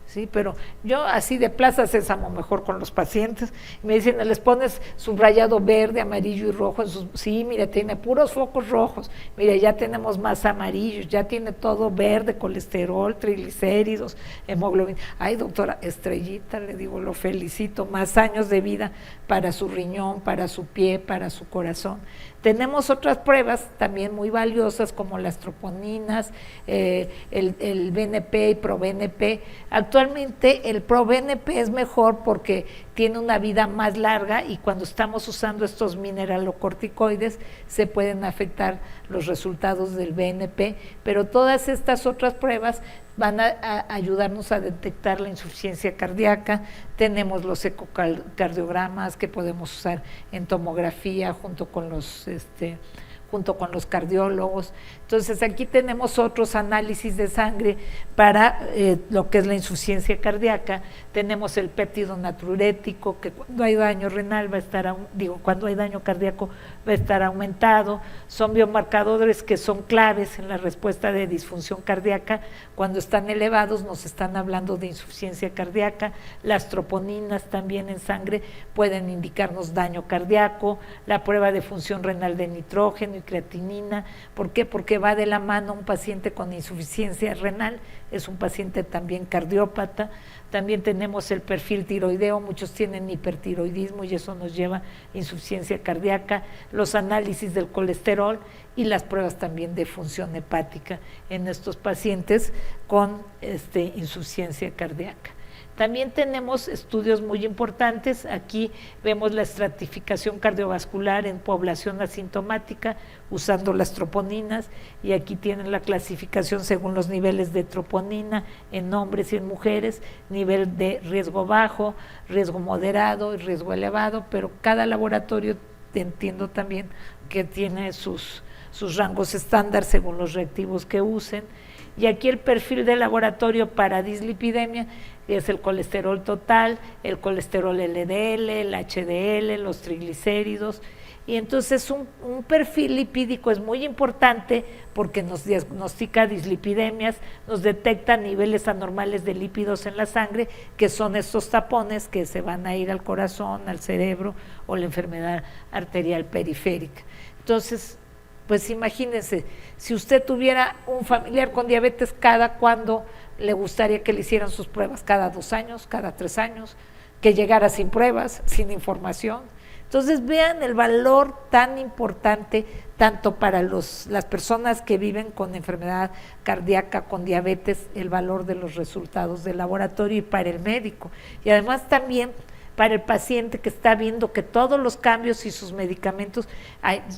Sí, pero yo así de Plaza Sésamo mejor con los pacientes, me dicen, les pones subrayado verde, amarillo y rojo, sí, mire, tiene puros focos rojos, mire, ya tenemos más amarillos, ya tiene todo verde, colesterol, triglicéridos, hemoglobina. Ay, doctora, estrellita, le digo, lo felicito, más años de vida para su riñón, para su pie, para su corazón. Tenemos otras pruebas también muy valiosas como las troponinas, el BNP y ProBNP. Actualmente el ProBNP es mejor porque tiene una vida más larga y cuando estamos usando estos mineralocorticoides se pueden afectar los resultados del BNP, pero todas estas otras pruebas van a ayudarnos a detectar la insuficiencia cardíaca. Tenemos los ecocardiogramas que podemos usar en tomografía junto con los cardiólogos. Entonces aquí tenemos otros análisis de sangre para lo que es la insuficiencia cardíaca. Tenemos el péptido natriurético, que cuando hay daño renal va a estar, cuando hay daño cardíaco va a estar aumentado. Son biomarcadores que son claves en la respuesta de disfunción cardíaca. Cuando están elevados nos están hablando de insuficiencia cardíaca. Las troponinas también en sangre pueden indicarnos daño cardíaco. La prueba de función renal de nitrógeno y creatinina. ¿Por qué? Porque va de la mano un paciente con insuficiencia renal, es un paciente también cardiópata. También tenemos el perfil tiroideo, muchos tienen hipertiroidismo y eso nos lleva a insuficiencia cardíaca, los análisis del colesterol y las pruebas también de función hepática en estos pacientes con insuficiencia cardíaca. También tenemos estudios muy importantes, aquí vemos la estratificación cardiovascular en población asintomática usando las troponinas y aquí tienen la clasificación según los niveles de troponina en hombres y en mujeres, nivel de riesgo bajo, riesgo moderado y riesgo elevado, pero cada laboratorio entiendo también que tiene sus rangos estándar según los reactivos que usen. Y aquí el perfil de laboratorio para dislipidemia es el colesterol total, el colesterol LDL, el HDL, los triglicéridos. Y entonces un perfil lipídico es muy importante porque nos diagnostica dislipidemias, nos detecta niveles anormales de lípidos en la sangre, que son estos tapones que se van a ir al corazón, al cerebro o la enfermedad arterial periférica. Entonces, pues imagínense, si usted tuviera un familiar con diabetes, ¿cada cuándo le gustaría que le hicieran sus pruebas? ¿Cada 2 años? ¿Cada 3 años? Que llegara sin pruebas, sin información. Entonces vean el valor tan importante tanto para las personas que viven con enfermedad cardíaca, con diabetes, el valor de los resultados del laboratorio, y para el médico. Y además también para el paciente que está viendo que todos los cambios y sus medicamentos,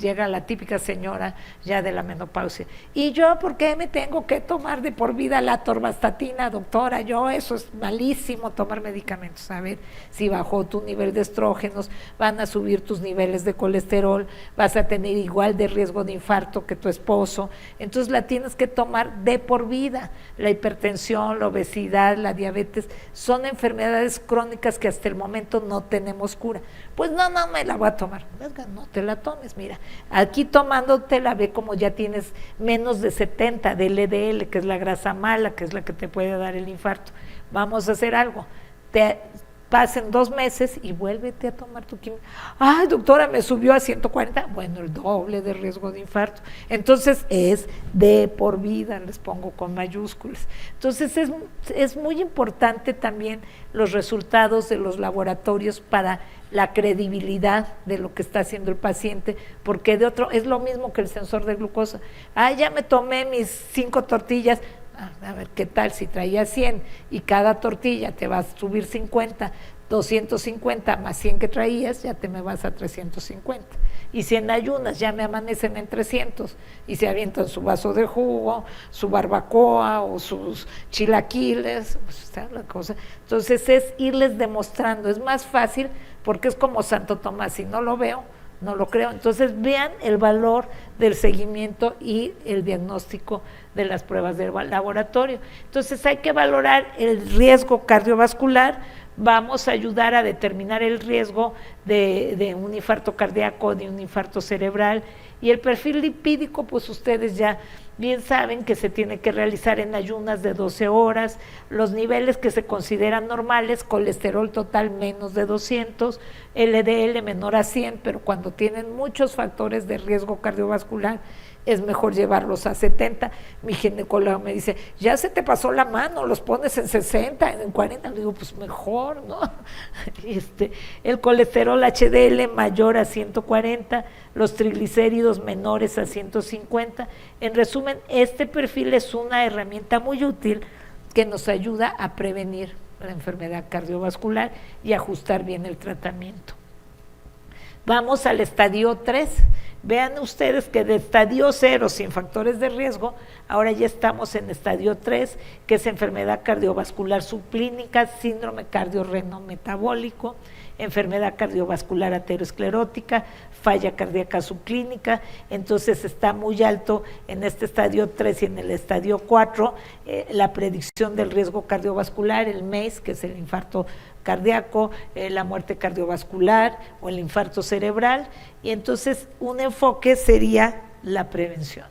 llega la típica señora ya de la menopausia, y yo, ¿por qué me tengo que tomar de por vida la atorvastatina, doctora? Yo, eso es malísimo, tomar medicamentos. A ver, si bajó tu nivel de estrógenos, van a subir tus niveles de colesterol, vas a tener igual de riesgo de infarto que tu esposo, entonces la tienes que tomar de por vida. La hipertensión, la obesidad, la diabetes, son enfermedades crónicas que hasta el momento no tenemos cura. Pues no me la voy a tomar. No te la tomes, mira, aquí tomándotela, ve como ya tienes menos de 70 de LDL, que es la grasa mala, que es la que te puede dar el infarto. Vamos a hacer algo, pasen 2 meses y vuélvete a tomar tu quimio. Ay, doctora, me subió a 140, bueno, el doble de riesgo de infarto. Entonces es de por vida, les pongo con mayúsculas. Entonces es muy importante también los resultados de los laboratorios para la credibilidad de lo que está haciendo el paciente, porque es lo mismo que el sensor de glucosa. Ya me tomé mis 5 tortillas, a ver qué tal si traía 100 y cada tortilla te va a subir 50, 250 más 100 que traías, ya te me vas a 350. Y si en ayunas ya me amanecen en 300 y se avientan su vaso de jugo, su barbacoa o sus chilaquiles, pues está la cosa. Entonces es irles demostrando, es más fácil porque es como Santo Tomás, si no lo veo, no lo creo. Entonces vean el valor del seguimiento y el diagnóstico de las pruebas del laboratorio. Entonces hay que valorar el riesgo cardiovascular, vamos a ayudar a determinar el riesgo de un infarto cardíaco, de un infarto cerebral, y el perfil lipídico, pues ustedes ya bien saben que se tiene que realizar en ayunas de 12 horas, los niveles que se consideran normales, colesterol total menos de 200, LDL menor a 100, pero cuando tienen muchos factores de riesgo cardiovascular, es mejor llevarlos a 70. Mi ginecólogo me dice, ya se te pasó la mano, los pones en 60, en 40, le digo, pues mejor, ¿no? El colesterol HDL mayor a 140, los triglicéridos menores a 150. En resumen, este perfil es una herramienta muy útil que nos ayuda a prevenir la enfermedad cardiovascular y ajustar bien el tratamiento. Vamos al estadio 3. Vean ustedes que de estadio 0 sin factores de riesgo, ahora ya estamos en estadio 3, que es enfermedad cardiovascular subclínica, síndrome cardiorrenometabólico, enfermedad cardiovascular aterosclerótica, falla cardíaca subclínica. Entonces está muy alto en este estadio 3 y en el estadio 4 la predicción del riesgo cardiovascular, el MACE, que es el infarto cardíaco, la muerte cardiovascular o el infarto cerebral, y entonces un enfoque sería la prevención.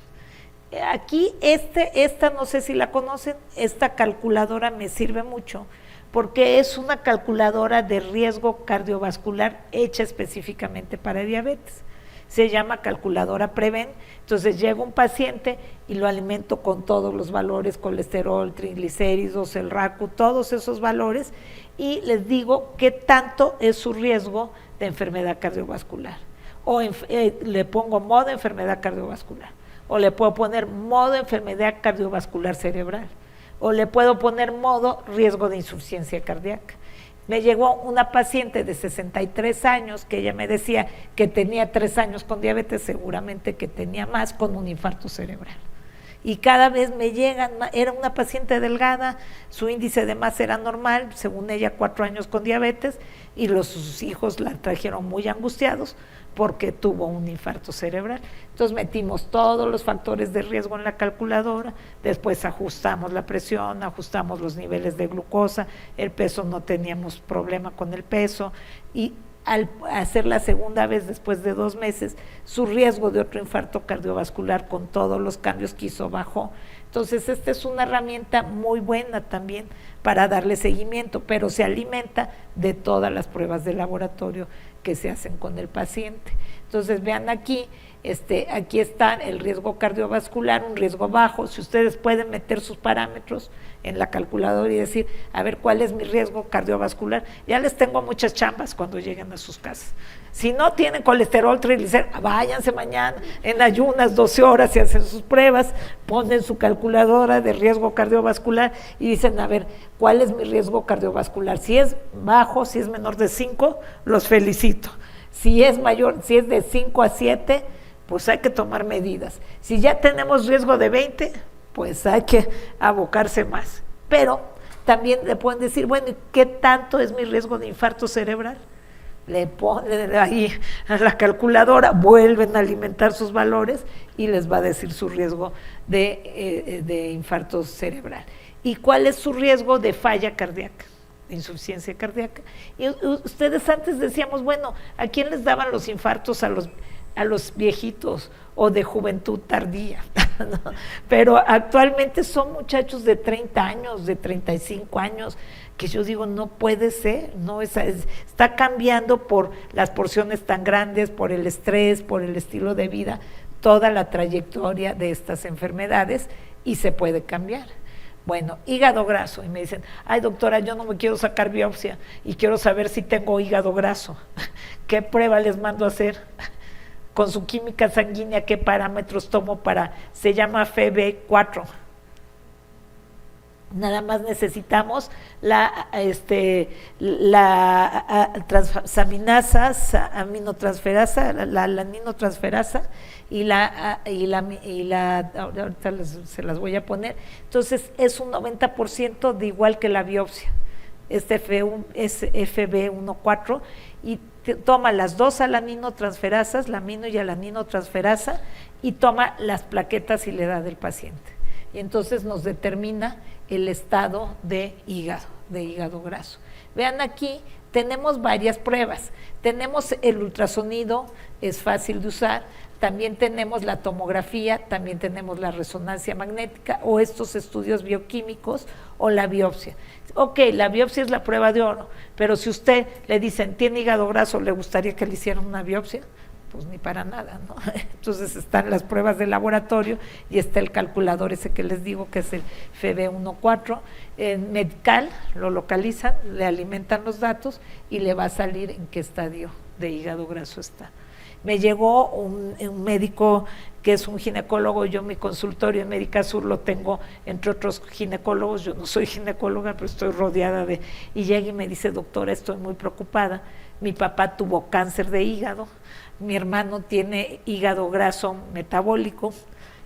Aquí esta no sé si la conocen, esta calculadora me sirve mucho porque es una calculadora de riesgo cardiovascular hecha específicamente para diabetes. Se llama calculadora Preven. Entonces llega un paciente y lo alimento con todos los valores, colesterol, triglicéridos, el RACU, todos esos valores, y les digo qué tanto es su riesgo de enfermedad cardiovascular. O le pongo modo enfermedad cardiovascular, o le puedo poner modo enfermedad cardiovascular cerebral, o le puedo poner modo riesgo de insuficiencia cardíaca. Me llegó una paciente de 63 años que ella me decía que tenía 3 años con diabetes, seguramente que tenía más, con un infarto cerebral. Y cada vez me llegan, era una paciente delgada, su índice de masa era normal, según ella 4 años con diabetes, y sus hijos la trajeron muy angustiados porque tuvo un infarto cerebral. Entonces metimos todos los factores de riesgo en la calculadora, después ajustamos la presión, ajustamos los niveles de glucosa, el peso, no teníamos problema con el peso, y al hacer la segunda vez después de 2 meses, su riesgo de otro infarto cardiovascular con todos los cambios que hizo bajó. Entonces, esta es una herramienta muy buena también para darle seguimiento, pero se alimenta de todas las pruebas de laboratorio que se hacen con el paciente. Entonces, vean aquí, aquí está el riesgo cardiovascular, un riesgo bajo. Si ustedes pueden meter sus parámetros en la calculadora y decir, a ver, ¿cuál es mi riesgo cardiovascular? Ya les tengo muchas chambas cuando lleguen a sus casas. Si no tienen colesterol, triglicéridos, váyanse mañana en ayunas 12 horas y hacen sus pruebas, ponen su calculadora de riesgo cardiovascular y dicen, a ver, ¿cuál es mi riesgo cardiovascular? Si es bajo, si es menor de 5, los felicito. Si es mayor, si es de 5 a 7, pues hay que tomar medidas. Si ya tenemos riesgo de 20, pues hay que abocarse más. Pero también le pueden decir, bueno, ¿y qué tanto es mi riesgo de infarto cerebral? Le ponen ahí a la calculadora, vuelven a alimentar sus valores y les va a decir su riesgo de infarto cerebral. ¿Y cuál es su riesgo de falla cardíaca? Insuficiencia cardíaca. Y ustedes antes decíamos, bueno, ¿a quién les daban los infartos? A los viejitos o de juventud tardía, ¿no? Pero actualmente son muchachos de 30 años, de 35 años, que yo digo, no puede ser, no está cambiando por las porciones tan grandes, por el estrés, por el estilo de vida, toda la trayectoria de estas enfermedades, y se puede cambiar. Bueno, hígado graso, y me dicen, ay doctora, yo no me quiero sacar biopsia y quiero saber si tengo hígado graso. ¿Qué prueba les mando a hacer? Con su química sanguínea, ¿qué parámetros tomo para? Se llama FB4. Nada más necesitamos la transaminasas, aminotransferasa, la alaninotransferasa y ahorita se las voy a poner. Entonces es un 90% de igual que la biopsia. Este es FB14 y toma las dos alaninotransferasas, la amino y alaninotransferasa, y toma las plaquetas y la edad del paciente. Y entonces nos determina el estado de hígado graso. Vean aquí, tenemos varias pruebas. Tenemos el ultrasonido, es fácil de usar. También tenemos la tomografía, también tenemos la resonancia magnética o estos estudios bioquímicos o la biopsia. Ok, la biopsia es la prueba de oro, pero si usted le dicen, ¿tiene hígado graso? ¿Le gustaría que le hicieran una biopsia? Pues ni para nada, ¿no? Entonces están las pruebas de laboratorio y está el calculador ese que les digo que es el FB14. En Medical lo localizan, le alimentan los datos y le va a salir en qué estadio de hígado graso está. Me llegó un médico que es un ginecólogo, yo mi consultorio en Médica Sur lo tengo entre otros ginecólogos, yo no soy ginecóloga, pero estoy rodeada y llega y me dice, doctora, estoy muy preocupada, mi papá tuvo cáncer de hígado, mi hermano tiene hígado graso metabólico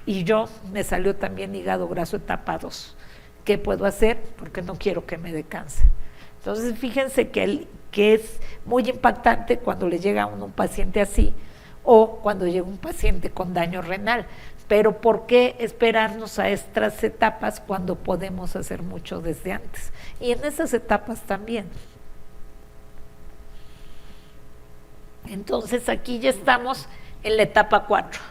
y yo me salió también hígado graso etapa 2. ¿Qué puedo hacer? Porque no quiero que me dé cáncer. Entonces, fíjense que es muy impactante cuando le llega a un paciente así o cuando llega un paciente con daño renal. Pero ¿por qué esperarnos a estas etapas cuando podemos hacer mucho desde antes? Y en esas etapas también. Entonces, aquí ya estamos en la etapa 4.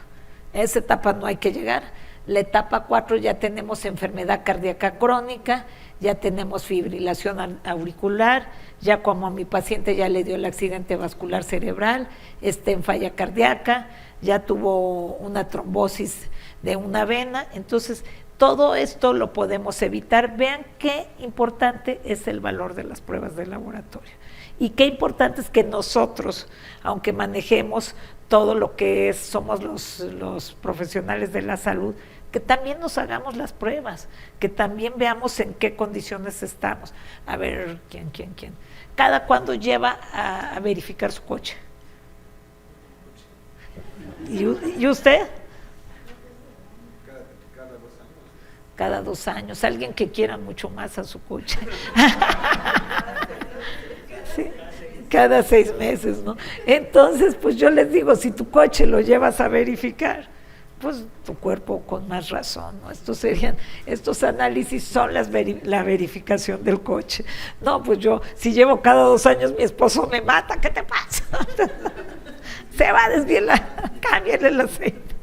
A esa etapa no hay que llegar. La etapa 4 ya tenemos enfermedad cardíaca crónica, ya tenemos fibrilación auricular, ya como a mi paciente ya le dio el accidente vascular cerebral, está en falla cardíaca, ya tuvo una trombosis de una vena. Entonces, todo esto lo podemos evitar. Vean qué importante es el valor de las pruebas de laboratorio. Y qué importante es que nosotros, aunque manejemos todo lo que somos los profesionales de la salud, que también nos hagamos las pruebas, que también veamos en qué condiciones estamos. A ver, ¿quién? ¿Cada cuándo lleva a verificar su coche? ¿Y usted? Cada 2 años. Alguien que quiera mucho más a su coche. Sí, cada 6 meses, ¿no? Entonces, pues yo les digo, si tu coche lo llevas a verificar, pues tu cuerpo con más razón, ¿no? Estos análisis son la verificación del coche. No, pues yo, si llevo cada 2 años, mi esposo me mata, ¿qué te pasa? Se va a desvielar, cámbiale el aceite.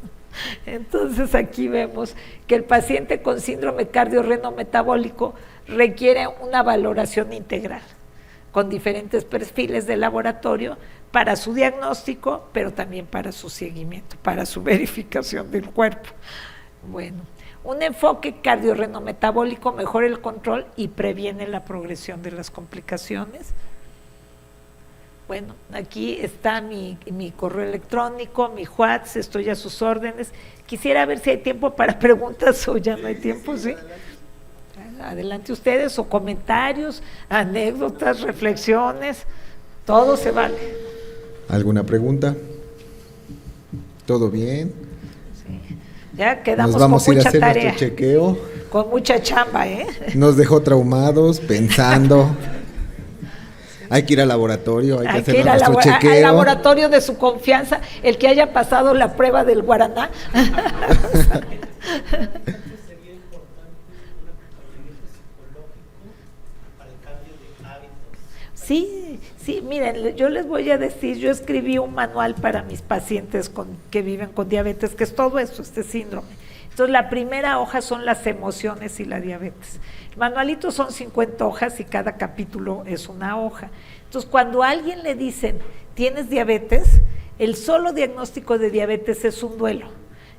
Entonces aquí vemos que el paciente con síndrome cardiorrenometabólico requiere una valoración integral, con diferentes perfiles de laboratorio para su diagnóstico, pero también para su seguimiento, para su verificación del cuerpo. Bueno, un enfoque cardiorrenometabólico mejora el control y previene la progresión de las complicaciones. Bueno, aquí está mi correo electrónico, mi WhatsApp, estoy a sus órdenes. Quisiera ver si hay tiempo para preguntas o ya no hay tiempo, ¿sí? Adelante ustedes, o comentarios, anécdotas, reflexiones, todo se vale. ¿Alguna pregunta? ¿Todo bien? Sí. Ya quedamos Nos vamos con a ir a mucha hacer tarea, nuestro chequeo. con mucha chamba, ¿eh? Nos dejó traumados, pensando. Hay que ir al laboratorio, hay que hacer nuestro chequeo. Al laboratorio de su confianza, el que haya pasado la prueba del guaraná. Sí, sí, miren, yo les voy a decir, yo escribí un manual para mis pacientes que viven con diabetes, que es todo eso, este síndrome. Entonces, la primera hoja son las emociones y la diabetes. El manualito son 50 hojas y cada capítulo es una hoja. Entonces, cuando a alguien le dicen, ¿tienes diabetes?, el solo diagnóstico de diabetes es un duelo.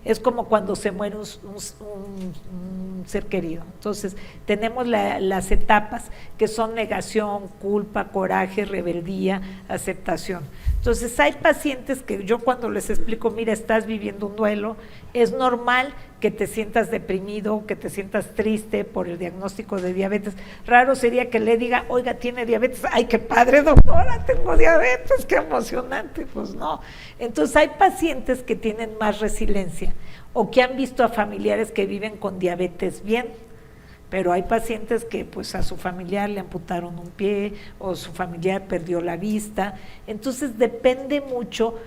Es como cuando se muere un ser querido. Entonces, tenemos las etapas que son negación, culpa, coraje, rebeldía, aceptación. Entonces, hay pacientes que yo cuando les explico, mira, estás viviendo un duelo, es normal que te sientas deprimido, que te sientas triste por el diagnóstico de diabetes. Raro sería que le diga, oiga, ¿tiene diabetes? ¡Ay, qué padre, doctora, tengo diabetes! ¡Qué emocionante! Pues no. Entonces, hay pacientes que tienen más resiliencia o que han visto a familiares que viven con diabetes bien, pero hay pacientes que pues a su familiar le amputaron un pie o su familiar perdió la vista. Entonces depende mucho,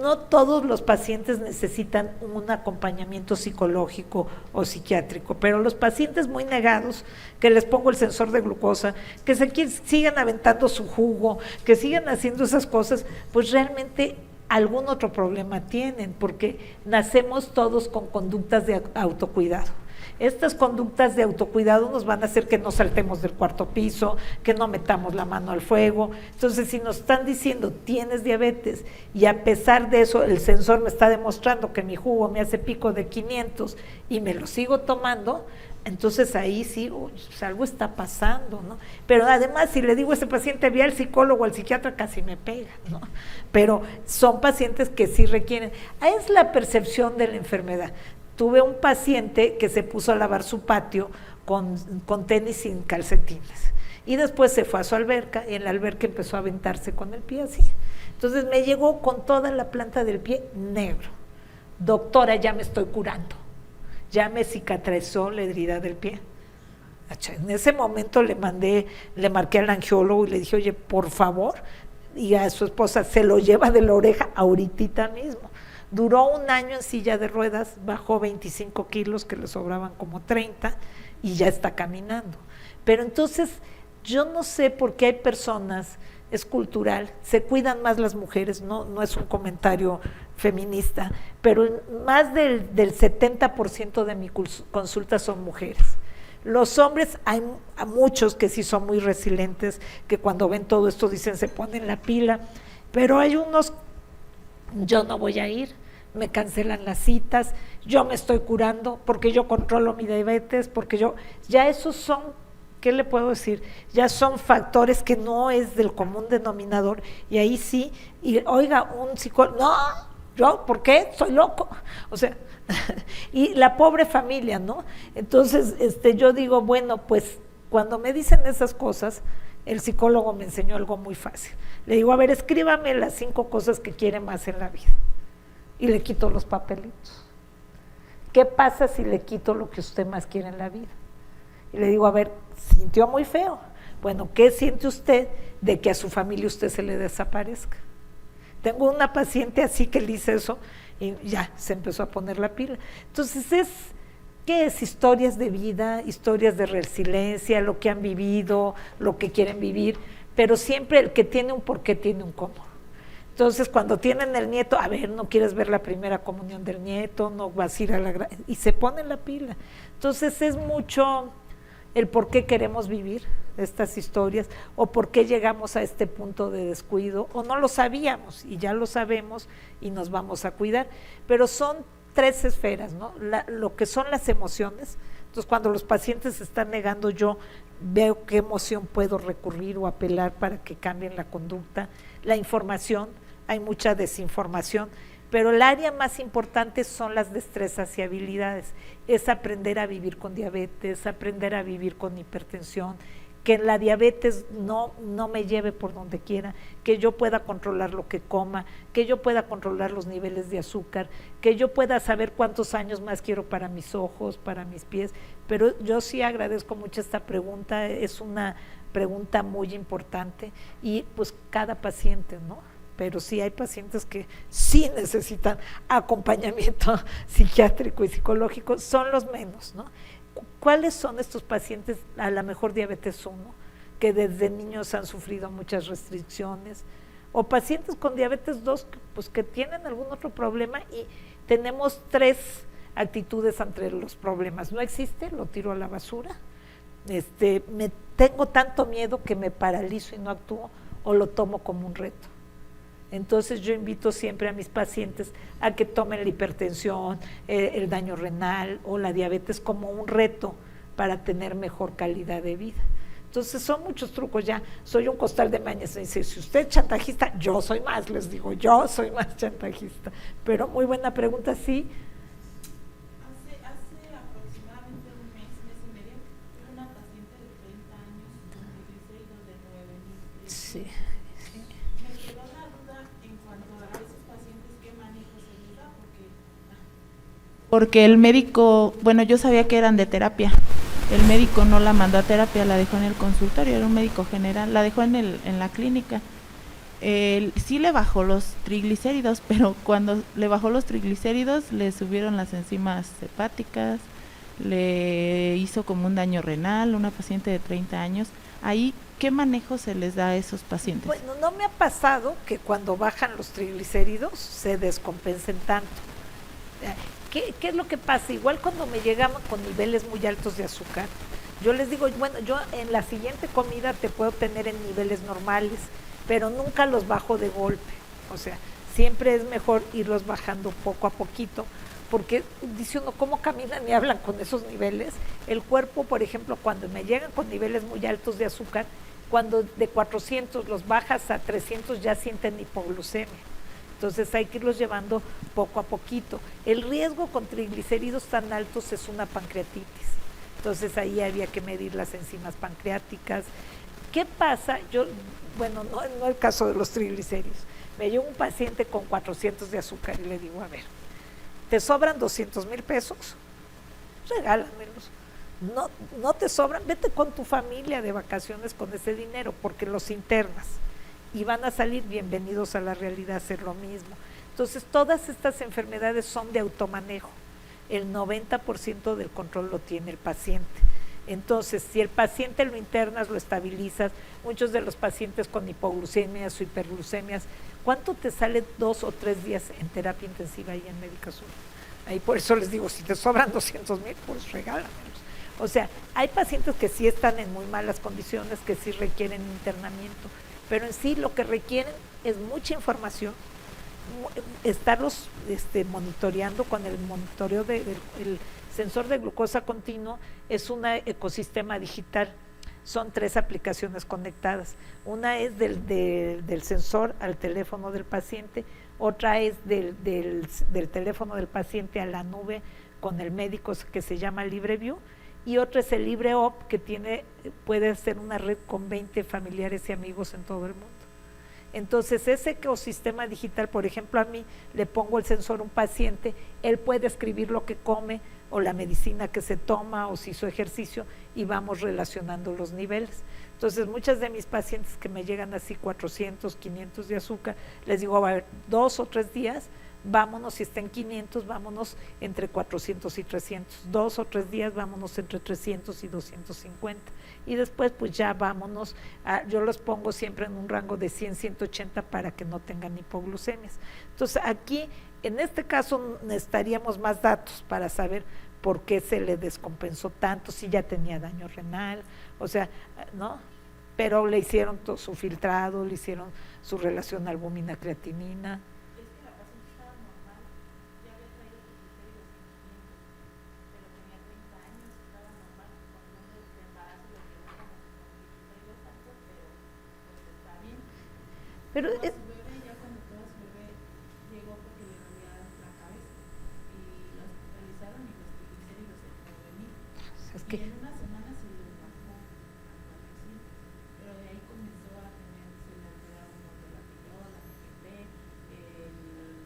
no todos los pacientes necesitan un acompañamiento psicológico o psiquiátrico, pero los pacientes muy negados, que les pongo el sensor de glucosa, que sigan aventando su jugo, que sigan haciendo esas cosas, pues realmente algún otro problema tienen, porque nacemos todos con conductas de autocuidado. Estas conductas de autocuidado nos van a hacer que no saltemos del cuarto piso, que no metamos la mano al fuego. Entonces, si nos están diciendo, tienes diabetes, y a pesar de eso, el sensor me está demostrando que mi jugo me hace pico de 500 y me lo sigo tomando, entonces ahí sí, pues algo está pasando, ¿no? Pero además, si le digo a ese paciente, ve al psicólogo, al psiquiatra, casi me pega, ¿no? Pero son pacientes que sí requieren. Es la percepción de la enfermedad. Tuve un paciente que se puso a lavar su patio con tenis sin calcetines y después se fue a su alberca y en la alberca empezó a aventarse con el pie así. Entonces me llegó con toda la planta del pie negro. Doctora, ya me estoy curando, ya me cicatrizó la herida del pie. En ese momento le marqué al angiólogo y le dije, oye, por favor, y a su esposa se lo lleva de la oreja ahorita mismo. Duró un año en silla de ruedas, bajó 25 kilos, que le sobraban como 30, y ya está caminando. Pero entonces, yo no sé por qué hay personas, es cultural, se cuidan más las mujeres, no es un comentario feminista, pero más del 70% de mi consulta son mujeres. Los hombres, hay muchos que sí son muy resilientes, que cuando ven todo esto dicen, se ponen la pila, pero hay unos, yo no voy a ir, me cancelan las citas, yo me estoy curando porque yo controlo mi diabetes, porque ya esos son, ¿qué le puedo decir? Ya son factores que no es del común denominador, y ahí sí, y oiga, un psicólogo, no, yo, ¿por qué? Soy loco, o sea, y la pobre familia, ¿no? Entonces, yo digo, bueno, pues, cuando me dicen esas cosas, el psicólogo me enseñó algo muy fácil. Le digo, a ver, escríbame las 5 cosas que quiere más en la vida. Y le quito los papelitos. ¿Qué pasa si le quito lo que usted más quiere en la vida? Y le digo, a ver, sintió muy feo. Bueno, ¿qué siente usted de que a su familia usted se le desaparezca? Tengo una paciente así que le hice eso y ya se empezó a poner la pila. Entonces ¿qué es? Historias de vida, historias de resiliencia, lo que han vivido, lo que quieren vivir, pero siempre el que tiene un porqué tiene un cómo. Entonces, cuando tienen el nieto, a ver, no quieres ver la primera comunión del nieto, no vas a ir a y se ponen la pila. Entonces, es mucho el por qué queremos vivir estas historias, o por qué llegamos a este punto de descuido, o no lo sabíamos, y ya lo sabemos, y nos vamos a cuidar. Pero son 3 esferas, ¿no? Lo que son las emociones. Entonces, cuando los pacientes se están negando, yo veo qué emoción puedo recurrir o apelar para que cambien la conducta. La información, hay mucha desinformación, pero el área más importante son las destrezas y habilidades. Es aprender a vivir con diabetes, aprender a vivir con hipertensión, que la diabetes no me lleve por donde quiera, que yo pueda controlar lo que coma, que yo pueda controlar los niveles de azúcar, que yo pueda saber cuántos años más quiero para mis ojos, para mis pies. Pero yo sí agradezco mucho esta pregunta, es una pregunta muy importante, y pues cada paciente, ¿no? Pero sí hay pacientes que sí necesitan acompañamiento psiquiátrico y psicológico, son los menos, ¿no? ¿Cuáles son estos pacientes? A lo mejor diabetes 1, que desde niños han sufrido muchas restricciones, o pacientes con diabetes 2, pues que tienen algún otro problema, y tenemos 3 actitudes ante los problemas. No existe, lo tiro a la basura, me tengo tanto miedo que me paralizo y no actúo, o lo tomo como un reto. Entonces yo invito siempre a mis pacientes a que tomen la hipertensión, el daño renal o la diabetes como un reto para tener mejor calidad de vida. Entonces son muchos trucos. Ya soy un costal de mañas. Me dice, si usted es chantajista, yo soy más, les digo, yo soy más chantajista. Pero muy buena pregunta, sí. Hace aproximadamente un mes y medio, tuve una paciente de 30 años con triglicéridos de 9.000. Sí. Me quedó la duda en cuanto a esos pacientes, ¿qué manejo se les da? Porque el médico, bueno, yo sabía que eran de terapia. El médico no la mandó a terapia, la dejó en el consultorio, era un médico general, la dejó en la clínica. Sí le bajó los triglicéridos, pero cuando le bajó los triglicéridos le subieron las enzimas hepáticas, le hizo como un daño renal, una paciente de 30 años. Ahí, ¿qué manejo se les da a esos pacientes? Bueno, no me ha pasado que cuando bajan los triglicéridos se descompensen tanto. ¿Qué es lo que pasa? Igual cuando me llegan con niveles muy altos de azúcar, yo les digo, bueno, yo en la siguiente comida te puedo tener en niveles normales, pero nunca los bajo de golpe. O sea, siempre es mejor irlos bajando poco a poquito, porque dice uno, ¿cómo caminan y hablan con esos niveles? El cuerpo, por ejemplo, cuando me llegan con niveles muy altos de azúcar, cuando de 400 los bajas a 300 ya sienten hipoglucemia. Entonces hay que irlos llevando poco a poquito. El riesgo con triglicéridos tan altos es una pancreatitis. Entonces ahí había que medir las enzimas pancreáticas. ¿Qué pasa? Bueno, no el caso de los triglicéridos. Me llegó un paciente con 400 de azúcar y le digo, a ver, ¿te sobran 200,000 pesos? Regálamelos. No te sobran, vete con tu familia de vacaciones con ese dinero, porque los internas y van a salir. Bienvenidos a la realidad, hacer lo mismo. Entonces, todas estas enfermedades son de automanejo. El 90% del control lo tiene el paciente. Entonces, si el paciente lo internas, lo estabilizas, muchos de los pacientes con hipoglucemias o hiperglucemias, ¿cuánto te sale 2 o 3 días en terapia intensiva ahí en Médica Sur? Ahí por eso les digo, si te sobran 200,000, pues regálamelos. O sea, hay pacientes que sí están en muy malas condiciones, que sí requieren internamiento, pero en sí lo que requieren es mucha información, estarlos monitoreando con el monitoreo del sensor de glucosa continuo. Es un ecosistema digital, son 3 aplicaciones conectadas. Una es del sensor al teléfono del paciente, otra es del teléfono del paciente a la nube con el médico, que se llama LibreView, y otro es el LibreOp, que puede ser una red con 20 familiares y amigos en todo el mundo. Entonces, ese ecosistema digital, por ejemplo, a mí le pongo el sensor a un paciente, él puede escribir lo que come o la medicina que se toma o si hizo ejercicio, y vamos relacionando los niveles. Entonces, muchas de mis pacientes que me llegan así 400, 500 de azúcar, les digo, a ver, 2 o 3 días vámonos, si está en 500, vámonos entre 400 y 300, 2 o 3 días vámonos entre 300 y 250, y después pues ya vámonos, yo los pongo siempre en un rango de 100, 180 para que no tengan hipoglucemias. Entonces aquí, en este caso, necesitaríamos más datos para saber por qué se le descompensó tanto, si ya tenía daño renal, o sea, ¿no? Pero le hicieron todo su filtrado, le hicieron su relación albúmina-creatinina. Pero su bebé, ya cuando toda su bebé llegó porque le dolía la cabeza y la hospitalizaron y los triglicéridos se 9,000. es Y que en una semana se le bajó al parecito, pero de ahí comenzó a tener, se le alteraron los de la tirola, la GP,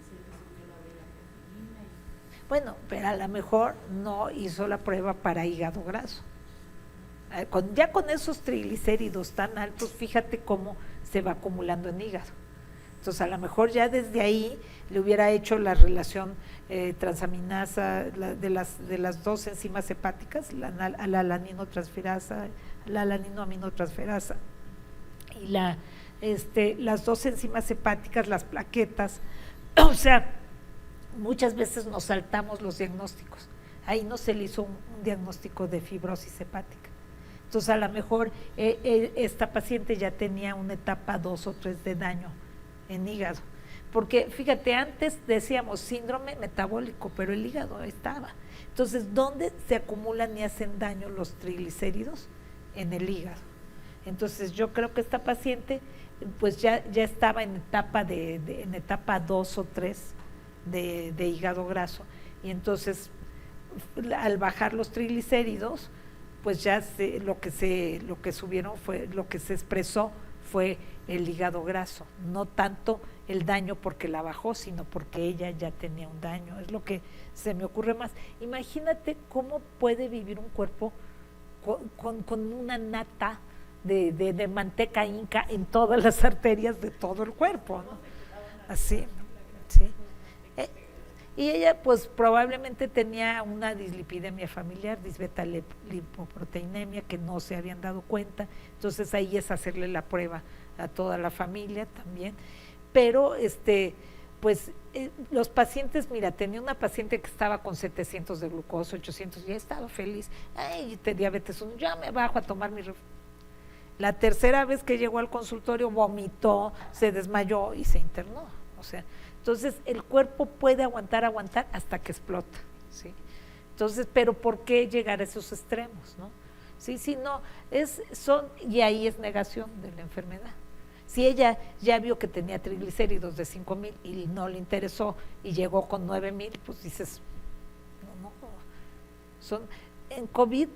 se le subió la de la creatinina. bueno, pero a lo mejor no hizo la prueba para hígado graso. Ya con esos triglicéridos tan altos, fíjate cómo se va acumulando en hígado. Entonces, a lo mejor ya desde ahí le hubiera hecho la relación transaminasa de las dos enzimas hepáticas, la alaninotransferasa, la alaninoaminotransferasa, y las dos enzimas hepáticas, las plaquetas. O sea, muchas veces nos saltamos los diagnósticos. Ahí no se le hizo un diagnóstico de fibrosis hepática. Entonces, a lo mejor esta paciente ya tenía una etapa 2 o 3 de daño en hígado. Porque, fíjate, antes decíamos síndrome metabólico, pero el hígado estaba. Entonces, ¿dónde se acumulan y hacen daño los triglicéridos? En el hígado. Entonces, yo creo que esta paciente pues ya estaba en etapa 2 o 3 de hígado graso. Y entonces, al bajar los triglicéridos, pues ya lo que se expresó fue el hígado graso, no tanto el daño porque la bajó, sino porque ella ya tenía un daño. Es lo que se me ocurre más. Imagínate cómo puede vivir un cuerpo con una nata de manteca inca en todas las arterias de todo el cuerpo, ¿no? Así, sí. Y ella pues probablemente tenía una dislipidemia familiar, disbeta-lipoproteinemia, que no se habían dado cuenta. Entonces ahí es hacerle la prueba a toda la familia también. Pero pues los pacientes, mira, tenía una paciente que estaba con 700 de glucosa, 800, y ha estado feliz. Ay, diabetes 1, ya me bajo a tomar mi La tercera vez que llegó al consultorio vomitó, se desmayó y se internó. O sea, entonces el cuerpo puede aguantar hasta que explota, ¿sí? Entonces, pero ¿por qué llegar a esos extremos, no? Sí, no, y ahí es negación de la enfermedad. Si ella ya vio que tenía triglicéridos de 5,000 y no le interesó y llegó con 9,000, pues dices, no. En COVID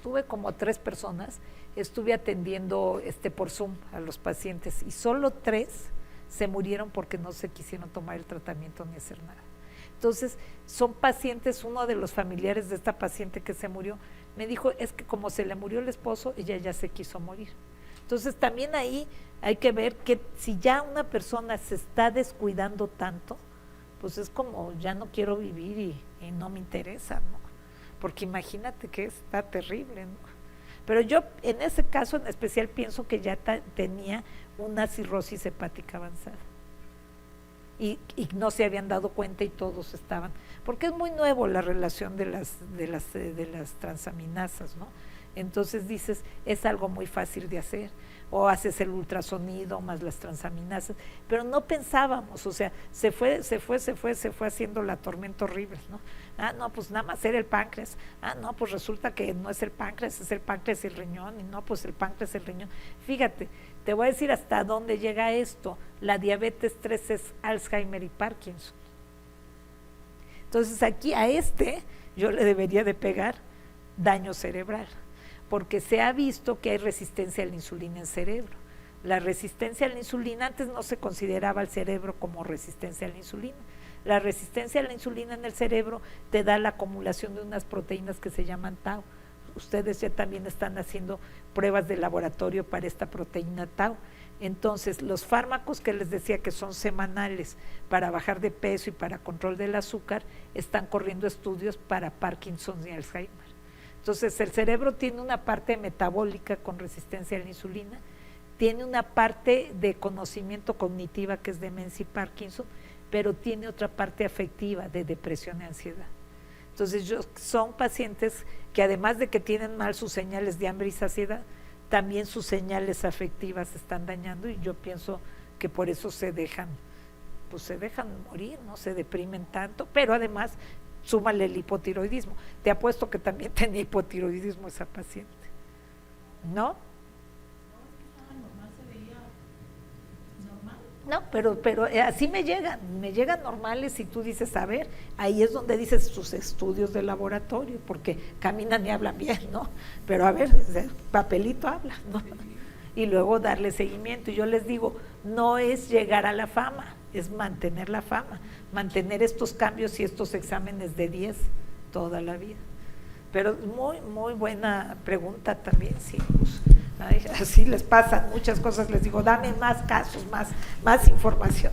tuve como 3 personas, estuve atendiendo por Zoom a los pacientes y solo 3 se murieron porque no se quisieron tomar el tratamiento ni hacer nada. Entonces, son pacientes, uno de los familiares de esta paciente que se murió, me dijo, es que como se le murió el esposo, ella ya se quiso morir. Entonces, también ahí hay que ver que si ya una persona se está descuidando tanto, pues es como, ya no quiero vivir y no me interesa, ¿no? Porque imagínate que está terrible, ¿no? Pero yo en ese caso en especial pienso que ya tenía una cirrosis hepática avanzada y no se habían dado cuenta y todos estaban, porque es muy nuevo la relación de las transaminasas, ¿no? Entonces dices, es algo muy fácil de hacer, o haces el ultrasonido más las transaminasas, pero no pensábamos, o sea, se fue haciendo la tormenta horrible, ¿no? No, pues nada más era el páncreas. No, pues resulta que no es el páncreas, es el páncreas y el riñón, y no, pues el páncreas y el riñón. Fíjate, te voy a decir hasta dónde llega esto. La diabetes 3 es Alzheimer y Parkinson. Entonces aquí a yo le debería de pegar daño cerebral, porque se ha visto que hay resistencia a la insulina en cerebro. La resistencia a la insulina, antes no se consideraba el cerebro como resistencia a la insulina. La resistencia a la insulina en el cerebro te da la acumulación de unas proteínas que se llaman tau. Ustedes ya también están haciendo pruebas de laboratorio para esta proteína tau. Entonces, los fármacos que les decía que son semanales para bajar de peso y para control del azúcar, están corriendo estudios para Parkinson y Alzheimer. Entonces, el cerebro tiene una parte metabólica con resistencia a la insulina, tiene una parte de conocimiento cognitiva que es demencia y Parkinson, pero tiene otra parte afectiva de depresión y ansiedad. Entonces, son pacientes que además de que tienen mal sus señales de hambre y saciedad, también sus señales afectivas se están dañando, y yo pienso que por eso se dejan morir, no se deprimen tanto, pero además súmale el hipotiroidismo. Te apuesto que también tenía hipotiroidismo esa paciente, ¿no? No, pero así me llegan normales, y tú dices, a ver, ahí es donde dices sus estudios de laboratorio, porque caminan y hablan bien, ¿no? Pero a ver, papelito habla, ¿no? Y luego darle seguimiento. Y yo les digo, no es llegar a la fama, es mantener la fama, mantener estos cambios y estos exámenes de 10 toda la vida. Pero muy, muy buena pregunta también, sí, pues. Ay, así les pasan muchas cosas, les digo, dame más casos, más información.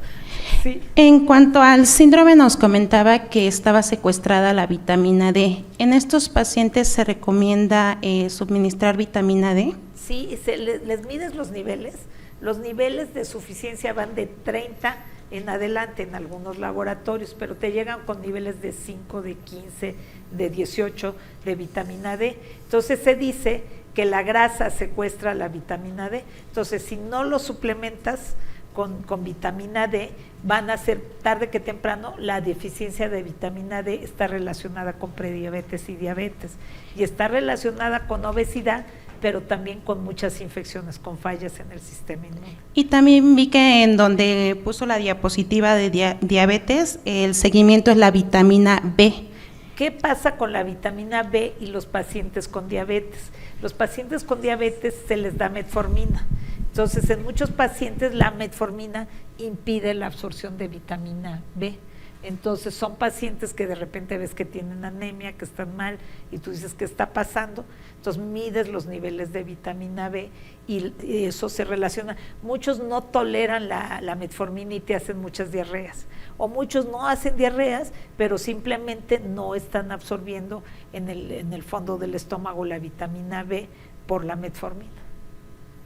Sí. En cuanto al síndrome, nos comentaba que estaba secuestrada la vitamina D. ¿En estos pacientes se recomienda suministrar vitamina D? Sí, les mides los niveles de suficiencia van de 30 en adelante en algunos laboratorios, pero te llegan con niveles de 5, de 15, de 18 de vitamina D. Entonces se dice que la grasa secuestra la vitamina D. Entonces, si no lo suplementas con vitamina D, van a ser tarde que temprano. La deficiencia de vitamina D está relacionada con prediabetes y diabetes, y está relacionada con obesidad, pero también con muchas infecciones, con fallas en el sistema inmune. Y también vi que en donde puso la diapositiva de diabetes, el seguimiento es la vitamina B. ¿Qué pasa con la vitamina B y los pacientes con diabetes? Los pacientes con diabetes se les da metformina. Entonces, en muchos pacientes la metformina impide la absorción de vitamina B. Entonces, son pacientes que de repente ves que tienen anemia, que están mal, y tú dices, ¿qué está pasando? Entonces, mides los niveles de vitamina B y eso se relaciona. Muchos no toleran la metformina y te hacen muchas diarreas. O muchos no hacen diarreas, pero simplemente no están absorbiendo en el fondo del estómago la vitamina B por la metformina.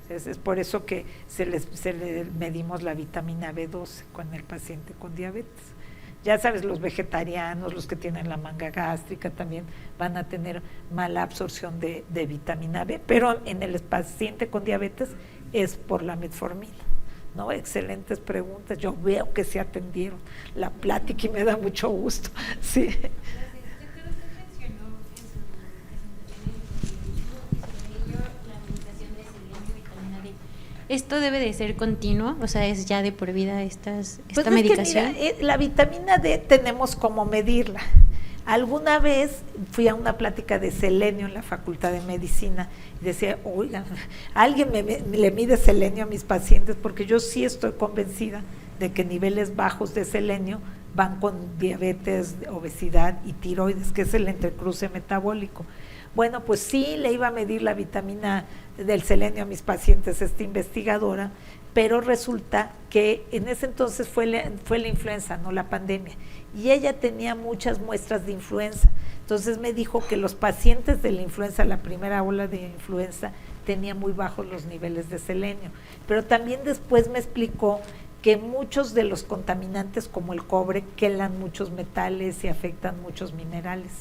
Es por eso que se le medimos la vitamina B12 con el paciente con diabetes. Ya sabes, los vegetarianos, los que tienen la manga gástrica también van a tener mala absorción de vitamina B, pero en el paciente con diabetes es por la metformina. ¿No? Excelentes preguntas, yo veo que se atendieron la plática y me da mucho gusto. Sí. ¿Esto debe de ser continuo? O sea, ¿es ya de por vida esta Pues medicación? Que mira, la vitamina D tenemos cómo medirla. Alguna vez fui a una plática de selenio en la Facultad de Medicina y decía, oigan, alguien le mide selenio a mis pacientes, porque yo sí estoy convencida de que niveles bajos de selenio van con diabetes, obesidad y tiroides, que es el entrecruce metabólico. Bueno, pues sí le iba a medir la vitamina del selenio a mis pacientes, esta investigadora, pero resulta que en ese entonces fue la influenza, no la pandemia, y ella tenía muchas muestras de influenza. Entonces me dijo que los pacientes de la influenza, la primera ola de influenza, tenían muy bajos los niveles de selenio, pero también después me explicó que muchos de los contaminantes como el cobre quelan muchos metales y afectan muchos minerales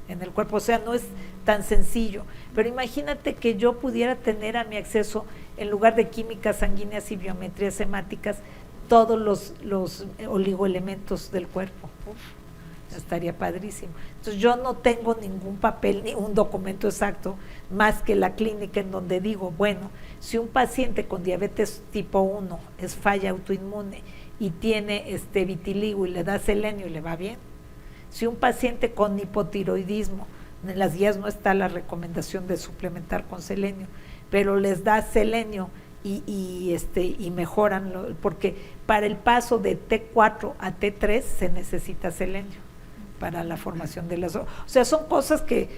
en el cuerpo, o sea, no es tan sencillo, pero imagínate que yo pudiera tener a mi acceso, en lugar de químicas sanguíneas y biometrías hemáticas, todos los oligoelementos del cuerpo. Estaría padrísimo. Entonces yo no tengo ningún papel ni un documento exacto más que la clínica, en donde digo, bueno, si un paciente con diabetes tipo 1 es falla autoinmune y tiene vitiligo y le da selenio y le va bien. Si un paciente con hipotiroidismo, en las guías no está la recomendación de suplementar con selenio, pero les da selenio y mejoran, porque para el paso de T4 a T3 se necesita selenio para la formación de las... O sea, son cosas que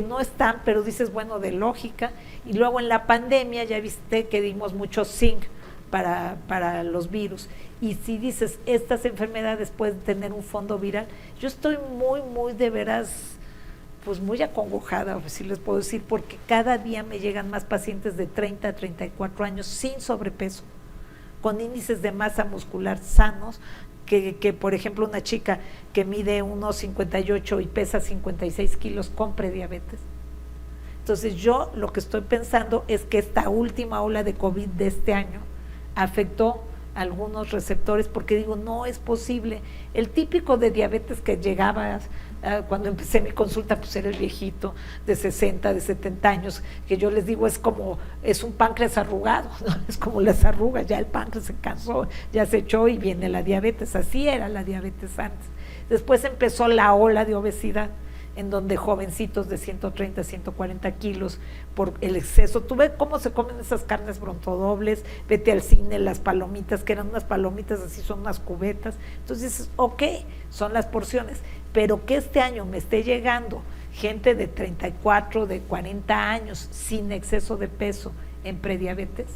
no están, pero dices, bueno, de lógica. Y luego en la pandemia ya viste que dimos mucho zinc para los virus. Y si dices, estas enfermedades pueden tener un fondo viral, yo estoy muy de veras, pues muy acongojada, si les puedo decir, porque cada día me llegan más pacientes de 30 a 34 años sin sobrepeso, con índices de masa muscular sanos, que por ejemplo una chica que mide 1,58 y pesa 56 kilos con prediabetes. Entonces yo lo que estoy pensando es que esta última ola de COVID de este año afectó algunos receptores, porque digo, no es posible. El típico de diabetes que llegaba cuando empecé mi consulta, pues era el viejito de 60, de 70 años, que yo les digo, es un páncreas arrugado, ¿no? Es como las arrugas, ya el páncreas se cansó, ya se echó y viene la diabetes. Así era la diabetes antes. Después empezó la ola de obesidad, en donde jovencitos de 130, 140 kilos por el exceso. Tú ves cómo se comen esas carnes brontodobles, vete al cine, las palomitas, que eran unas palomitas así, son unas cubetas. Entonces dices, ok, son las porciones, pero que este año me esté llegando gente de 34, de 40 años sin exceso de peso en prediabetes.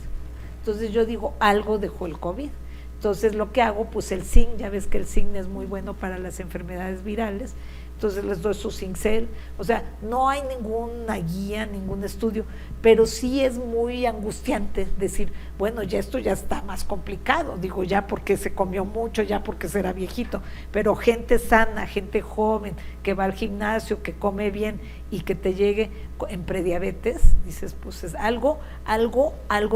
Entonces yo digo, algo dejó el COVID. Entonces lo que hago, pues el zinc, ya ves que el zinc es muy bueno para las enfermedades virales, entonces les doy su Zincel. O sea, no hay ninguna guía, ningún estudio, pero sí es muy angustiante decir, bueno, ya esto ya está más complicado, digo, ya porque se comió mucho, ya porque será viejito, pero gente sana, gente joven, que va al gimnasio, que come bien y que te llegue en prediabetes, dices, pues es algo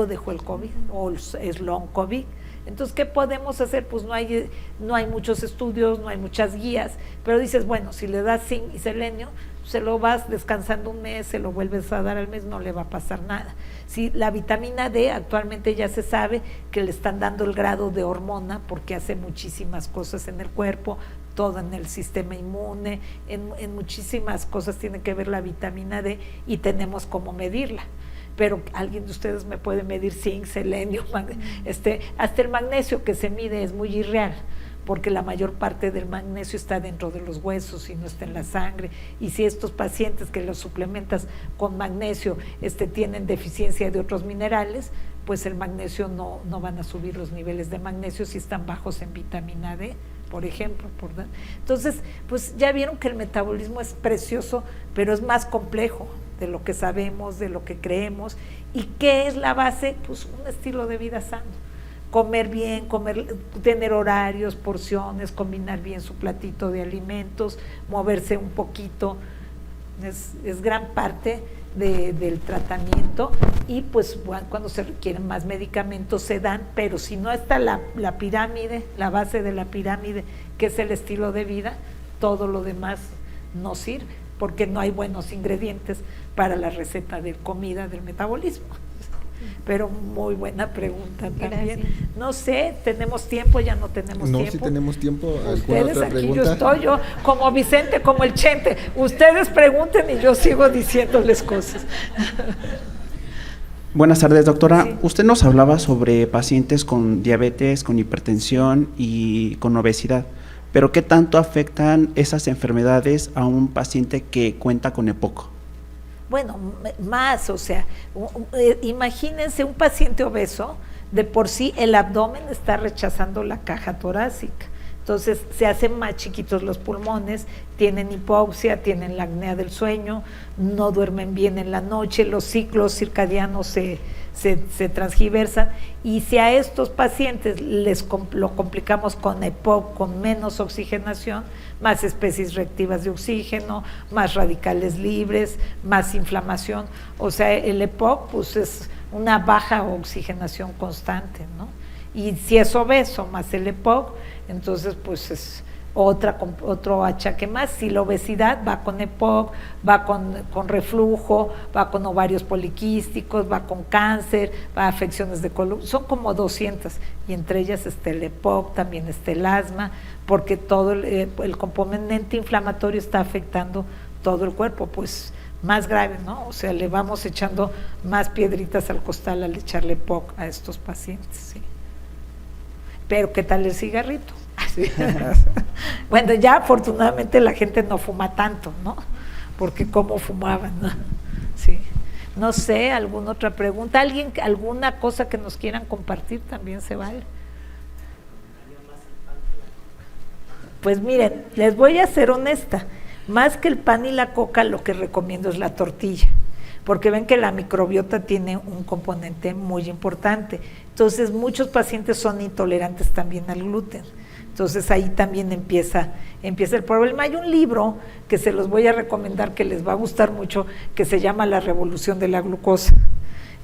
dejó el COVID, o es long COVID. Entonces, ¿qué podemos hacer? Pues no hay muchos estudios, no hay muchas guías, pero dices, bueno, si le das zinc y selenio, se lo vas descansando un mes, se lo vuelves a dar al mes, no le va a pasar nada. Si la vitamina D, actualmente ya se sabe que le están dando el grado de hormona porque hace muchísimas cosas en el cuerpo, todo en el sistema inmune, en muchísimas cosas tiene que ver la vitamina D y tenemos cómo medirla. Pero alguien de ustedes me puede medir zinc, selenio, hasta el magnesio que se mide es muy irreal, porque la mayor parte del magnesio está dentro de los huesos y no está en la sangre, y si estos pacientes que los suplementas con magnesio tienen deficiencia de otros minerales, pues el magnesio no van a subir los niveles de magnesio si están bajos en vitamina D, por ejemplo. Entonces, pues ya vieron que el metabolismo es precioso, pero es más complejo de lo que sabemos, de lo que creemos. ¿Y qué es la base? Pues un estilo de vida sano. Comer bien, tener horarios, porciones, combinar bien su platito de alimentos, moverse un poquito, es gran parte del tratamiento. Y pues cuando se requieren más medicamentos se dan, pero si no está la pirámide, la base de la pirámide, que es el estilo de vida, todo lo demás no sirve, porque no hay buenos ingredientes para la receta de comida del metabolismo. Pero muy buena pregunta también. Gracias. No sé, ¿tenemos tiempo? ¿Ya no tenemos tiempo? No, sí tenemos tiempo. Ustedes, otra aquí pregunta? Yo estoy, como Vicente, como el Chente. Ustedes pregunten y yo sigo diciéndoles cosas. Buenas tardes, doctora. Sí. Usted nos hablaba sobre pacientes con diabetes, con hipertensión y con obesidad. Pero ¿qué tanto afectan esas enfermedades a un paciente que cuenta con EPOC? Bueno, más, o sea, imagínense un paciente obeso, de por sí el abdomen está rechazando la caja torácica, entonces se hacen más chiquitos los pulmones, tienen hipoxia, tienen la apnea del sueño, no duermen bien en la noche, los ciclos circadianos se transgiversan, y si a estos pacientes lo complicamos con EPOC, con menos oxigenación, más especies reactivas de oxígeno, más radicales libres, más inflamación, o sea, el EPOC pues es una baja oxigenación constante, ¿no? Y si es obeso más el EPOC, entonces pues es otro achaque más. Si la obesidad va con EPOC, va con reflujo, va con ovarios poliquísticos, va con cáncer, va a afecciones de columna, son como 200, y entre ellas está el EPOC, también está el asma, porque todo el componente inflamatorio está afectando todo el cuerpo, pues más grave, ¿no? O sea, le vamos echando más piedritas al costal al echarle EPOC a estos pacientes, ¿sí? Pero ¿qué tal el cigarrito? Bueno, ya afortunadamente la gente no fuma tanto, ¿no? Porque cómo fumaban, ¿no? Sí. No sé, ¿alguna otra pregunta? ¿Alguien, alguna cosa que nos quieran compartir? También se vale. Pues miren, les voy a ser honesta, más que el pan y la coca, lo que recomiendo es la tortilla, porque ven que la microbiota tiene un componente muy importante. Entonces, muchos pacientes son intolerantes también al gluten. Entonces, ahí también empieza el problema. Hay un libro que se los voy a recomendar, que les va a gustar mucho, que se llama La Revolución de la Glucosa.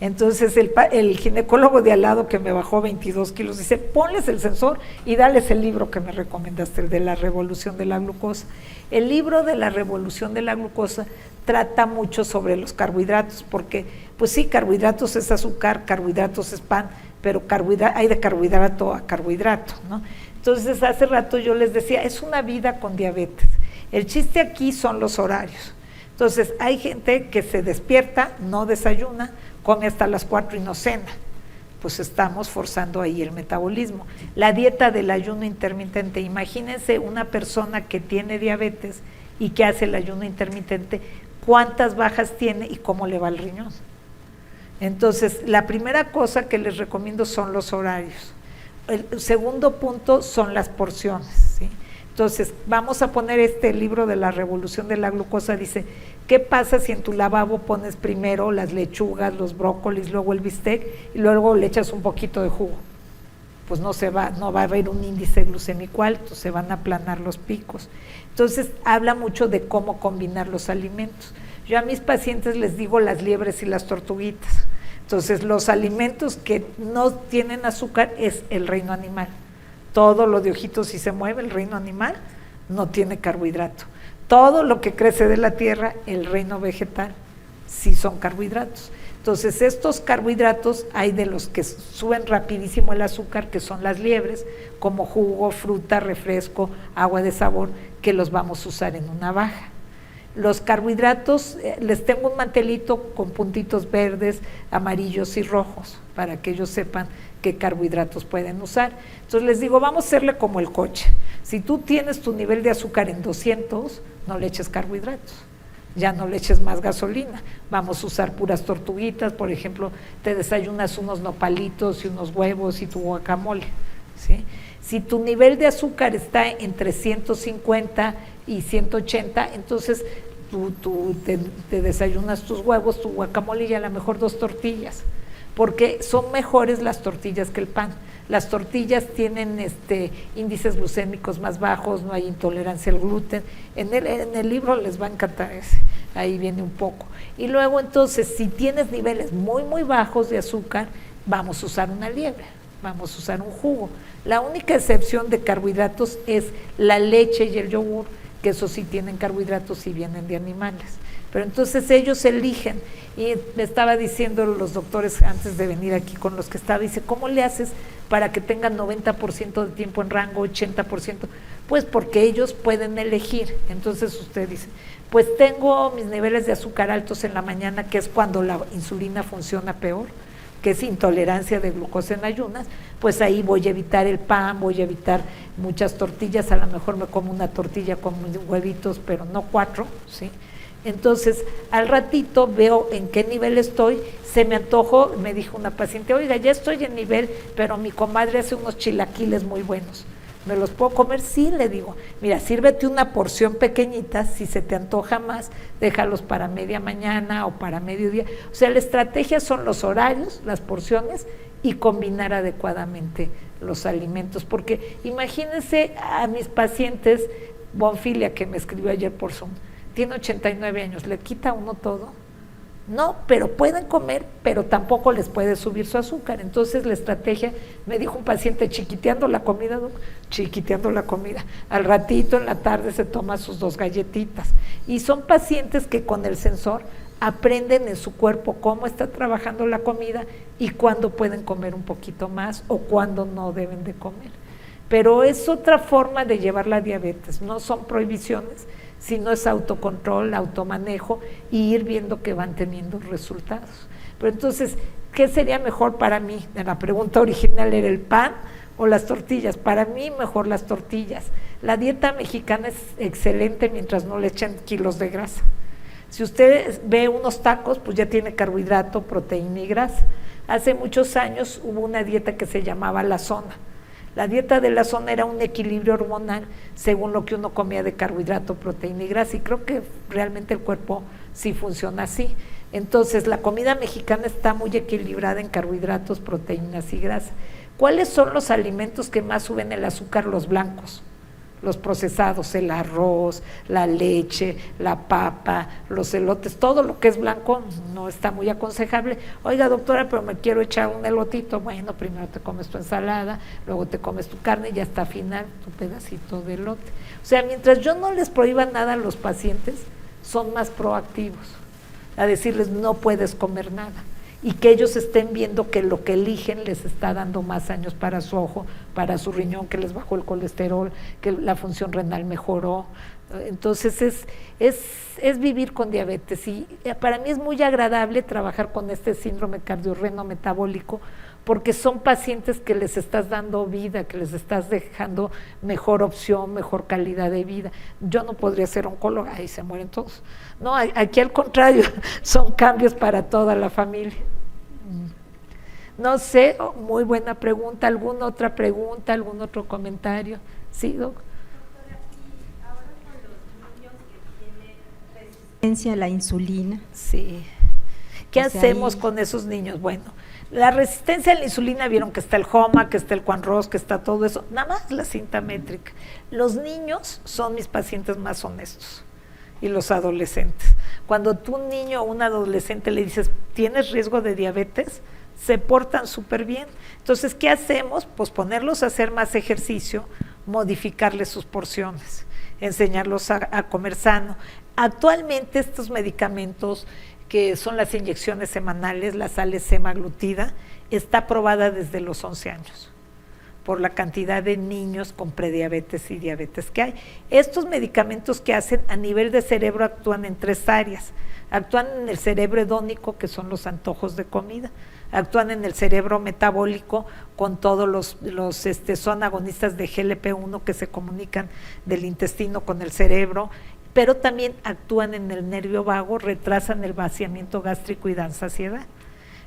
Entonces, el ginecólogo de al lado, que me bajó 22 kilos, dice, ponles el sensor y dales el libro que me recomendaste, el de La Revolución de la Glucosa. El libro de La Revolución de la Glucosa trata mucho sobre los carbohidratos, porque, pues sí, carbohidratos es azúcar, carbohidratos es pan, pero hay de carbohidrato a carbohidrato, ¿no? Entonces, hace rato yo les decía, es una vida con diabetes. El chiste aquí son los horarios. Entonces, hay gente que se despierta, no desayuna, come hasta las 4 y no cena. Pues estamos forzando ahí el metabolismo. La dieta del ayuno intermitente, imagínense una persona que tiene diabetes y que hace el ayuno intermitente, cuántas bajas tiene y cómo le va el riñón. Entonces, la primera cosa que les recomiendo son los horarios. El segundo punto son las porciones, ¿sí? Entonces, vamos a poner este libro de La Revolución de la Glucosa, dice, ¿qué pasa si en tu lavabo pones primero las lechugas, los brócolis, luego el bistec y luego le echas un poquito de jugo? Pues no va a haber un índice glucémico alto, se van a aplanar los picos. Entonces, habla mucho de cómo combinar los alimentos. Yo a mis pacientes les digo las liebres y las tortuguitas. Entonces, los alimentos que no tienen azúcar es el reino animal. Todo lo de ojitos si se mueve, el reino animal, no tiene carbohidrato. Todo lo que crece de la tierra, el reino vegetal, sí son carbohidratos. Entonces, estos carbohidratos hay de los que suben rapidísimo el azúcar, que son las liebres, como jugo, fruta, refresco, agua de sabor, que los vamos a usar en una baja. Los carbohidratos, les tengo un mantelito con puntitos verdes, amarillos y rojos, para que ellos sepan qué carbohidratos pueden usar. Entonces les digo, vamos a hacerle como el coche. Si tú tienes tu nivel de azúcar en 200, no le eches carbohidratos, ya no le eches más gasolina. Vamos a usar puras tortuguitas, por ejemplo, te desayunas unos nopalitos y unos huevos y tu guacamole, ¿sí? Si tu nivel de azúcar está entre 150 y 180, entonces tú te desayunas tus huevos, tu guacamole y a lo mejor 2 tortillas, porque son mejores las tortillas que el pan. Las tortillas tienen índices glucémicos más bajos, no hay intolerancia al gluten. En el libro les va a encantar ese, ahí viene un poco. Y luego entonces, si tienes niveles muy, muy bajos de azúcar, vamos a usar una liebre, vamos a usar un jugo. La única excepción de carbohidratos es la leche y el yogur, que eso sí tienen carbohidratos y vienen de animales. Pero entonces ellos eligen, y me estaba diciendo los doctores antes de venir aquí con los que estaba, dice, ¿cómo le haces para que tengan 90% de tiempo en rango, 80%? Pues porque ellos pueden elegir. Entonces usted dice, pues tengo mis niveles de azúcar altos en la mañana, que es cuando la insulina funciona peor, que es intolerancia de glucosa en ayunas, pues ahí voy a evitar el pan, voy a evitar muchas tortillas, a lo mejor me como una tortilla con huevitos, pero no 4, ¿sí? Entonces, al ratito veo en qué nivel estoy, se me antojó, me dijo una paciente, oiga, ya estoy en nivel, pero mi comadre hace unos chilaquiles muy buenos, ¿me los puedo comer? Sí, le digo, mira, sírvete una porción pequeñita, si se te antoja más, déjalos para media mañana o para mediodía. O sea, la estrategia son los horarios, las porciones y combinar adecuadamente los alimentos, porque imagínense a mis pacientes, Bonfilia, que me escribió ayer por Zoom, tiene 89 años, ¿le quita uno todo? No, pero pueden comer, pero tampoco les puede subir su azúcar. Entonces la estrategia, me dijo un paciente, chiquiteando la comida, chiquiteando la comida. Al ratito, en la tarde, se toma sus 2 galletitas. Y son pacientes que con el sensor aprenden en su cuerpo cómo está trabajando la comida y cuándo pueden comer un poquito más o cuándo no deben de comer. Pero es otra forma de llevar la diabetes, no son prohibiciones, sino es autocontrol, automanejo y ir viendo que van teniendo resultados. Pero entonces, ¿qué sería mejor para mí? La pregunta original era el pan o las tortillas. Para mí, mejor las tortillas. La dieta mexicana es excelente mientras no le echen kilos de grasa. Si usted ve unos tacos, pues ya tiene carbohidrato, proteína y grasa. Hace muchos años hubo una dieta que se llamaba la zona. La dieta de la zona era un equilibrio hormonal según lo que uno comía de carbohidrato, proteína y grasa, y creo que realmente el cuerpo sí funciona así. Entonces, la comida mexicana está muy equilibrada en carbohidratos, proteínas y grasa. ¿Cuáles son los alimentos que más suben el azúcar? Los blancos, los procesados, el arroz, la leche, la papa, los elotes, todo lo que es blanco no está muy aconsejable. Oiga, doctora, pero me quiero echar un elotito. Bueno, primero te comes tu ensalada, luego te comes tu carne y hasta final tu pedacito de elote. O sea, mientras yo no les prohíba nada a los pacientes, son más proactivos a decirles no puedes comer nada, y que ellos estén viendo que lo que eligen les está dando más años para su ojo, para su riñón, que les bajó el colesterol, que la función renal mejoró. Entonces es vivir con diabetes, y para mí es muy agradable trabajar con este síndrome cardiorreno metabólico, porque son pacientes que les estás dando vida, que les estás dejando mejor opción, mejor calidad de vida. Yo no podría ser oncóloga, ahí se mueren todos. No, aquí al contrario, son cambios para toda la familia. No sé, muy buena pregunta. ¿Alguna otra pregunta, algún otro comentario? Sí, Doc. Resistencia a la insulina. Sí. ¿Qué hacemos con esos niños? Bueno, la resistencia a la insulina, vieron que está el HOMA, que está el Quanros, que está todo eso, nada más la cinta métrica. Los niños son mis pacientes más honestos, y los adolescentes. Cuando tú un niño o un adolescente le dices, ¿tienes riesgo de diabetes?, se portan súper bien. Entonces, ¿qué hacemos? Pues ponerlos a hacer más ejercicio, modificarles sus porciones, enseñarlos a comer sano. Actualmente estos medicamentos, que son las inyecciones semanales, la semaglutida, está aprobada desde los 11 años por la cantidad de niños con prediabetes y diabetes que hay. Estos medicamentos que hacen a nivel de cerebro actúan en 3 áreas. Actúan en el cerebro hedónico, que son los antojos de comida. Actúan en el cerebro metabólico, con todos son agonistas de GLP-1 que se comunican del intestino con el cerebro, pero también actúan en el nervio vago, retrasan el vaciamiento gástrico y dan saciedad.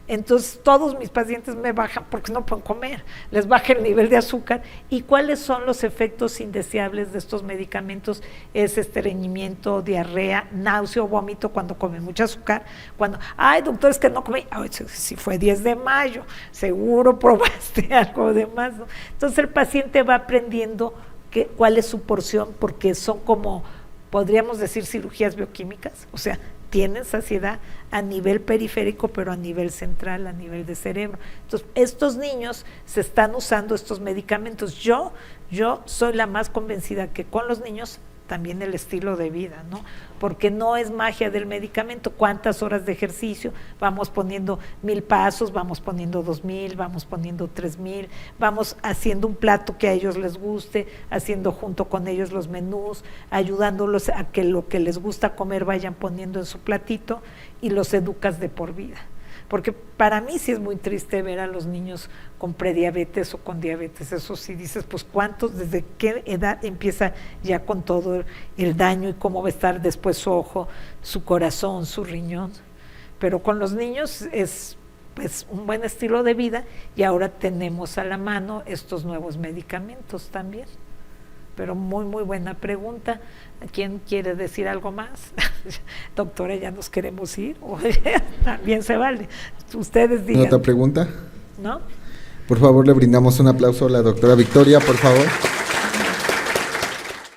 Entonces, todos mis pacientes me bajan porque no pueden comer, les baja el nivel de azúcar. ¿Y cuáles son los efectos indeseables de estos medicamentos? Es estreñimiento, diarrea, náusea o vómito cuando come mucho azúcar. Cuando, ay, doctor, es que no comí, si fue 10 de mayo, seguro probaste algo de más, ¿no? Entonces, el paciente va aprendiendo cuál es su porción, porque son como, podríamos decir, cirugías bioquímicas, o sea, tienen saciedad a nivel periférico, pero a nivel central, a nivel de cerebro. Entonces, estos niños se están usando estos medicamentos. Yo soy la más convencida que con los niños también el estilo de vida, ¿no? Porque no es magia del medicamento. ¿Cuántas horas de ejercicio? Vamos poniendo 1000 pasos, vamos poniendo 2000, vamos poniendo 3000, vamos haciendo un plato que a ellos les guste, haciendo junto con ellos los menús, ayudándolos a que lo que les gusta comer vayan poniendo en su platito, y los educas de por vida. Porque para mí sí es muy triste ver a los niños con prediabetes o con diabetes. Eso sí dices, pues cuántos, desde qué edad empieza ya con todo el daño, y cómo va a estar después su ojo, su corazón, su riñón. Pero con los niños es pues un buen estilo de vida, y ahora tenemos a la mano estos nuevos medicamentos también. Pero muy, muy buena pregunta. ¿Quién quiere decir algo más? Doctora, ya nos queremos ir. También se vale. Ustedes digan. ¿Otra pregunta? ¿No? Por favor, le brindamos un aplauso a la doctora Victoria, por favor.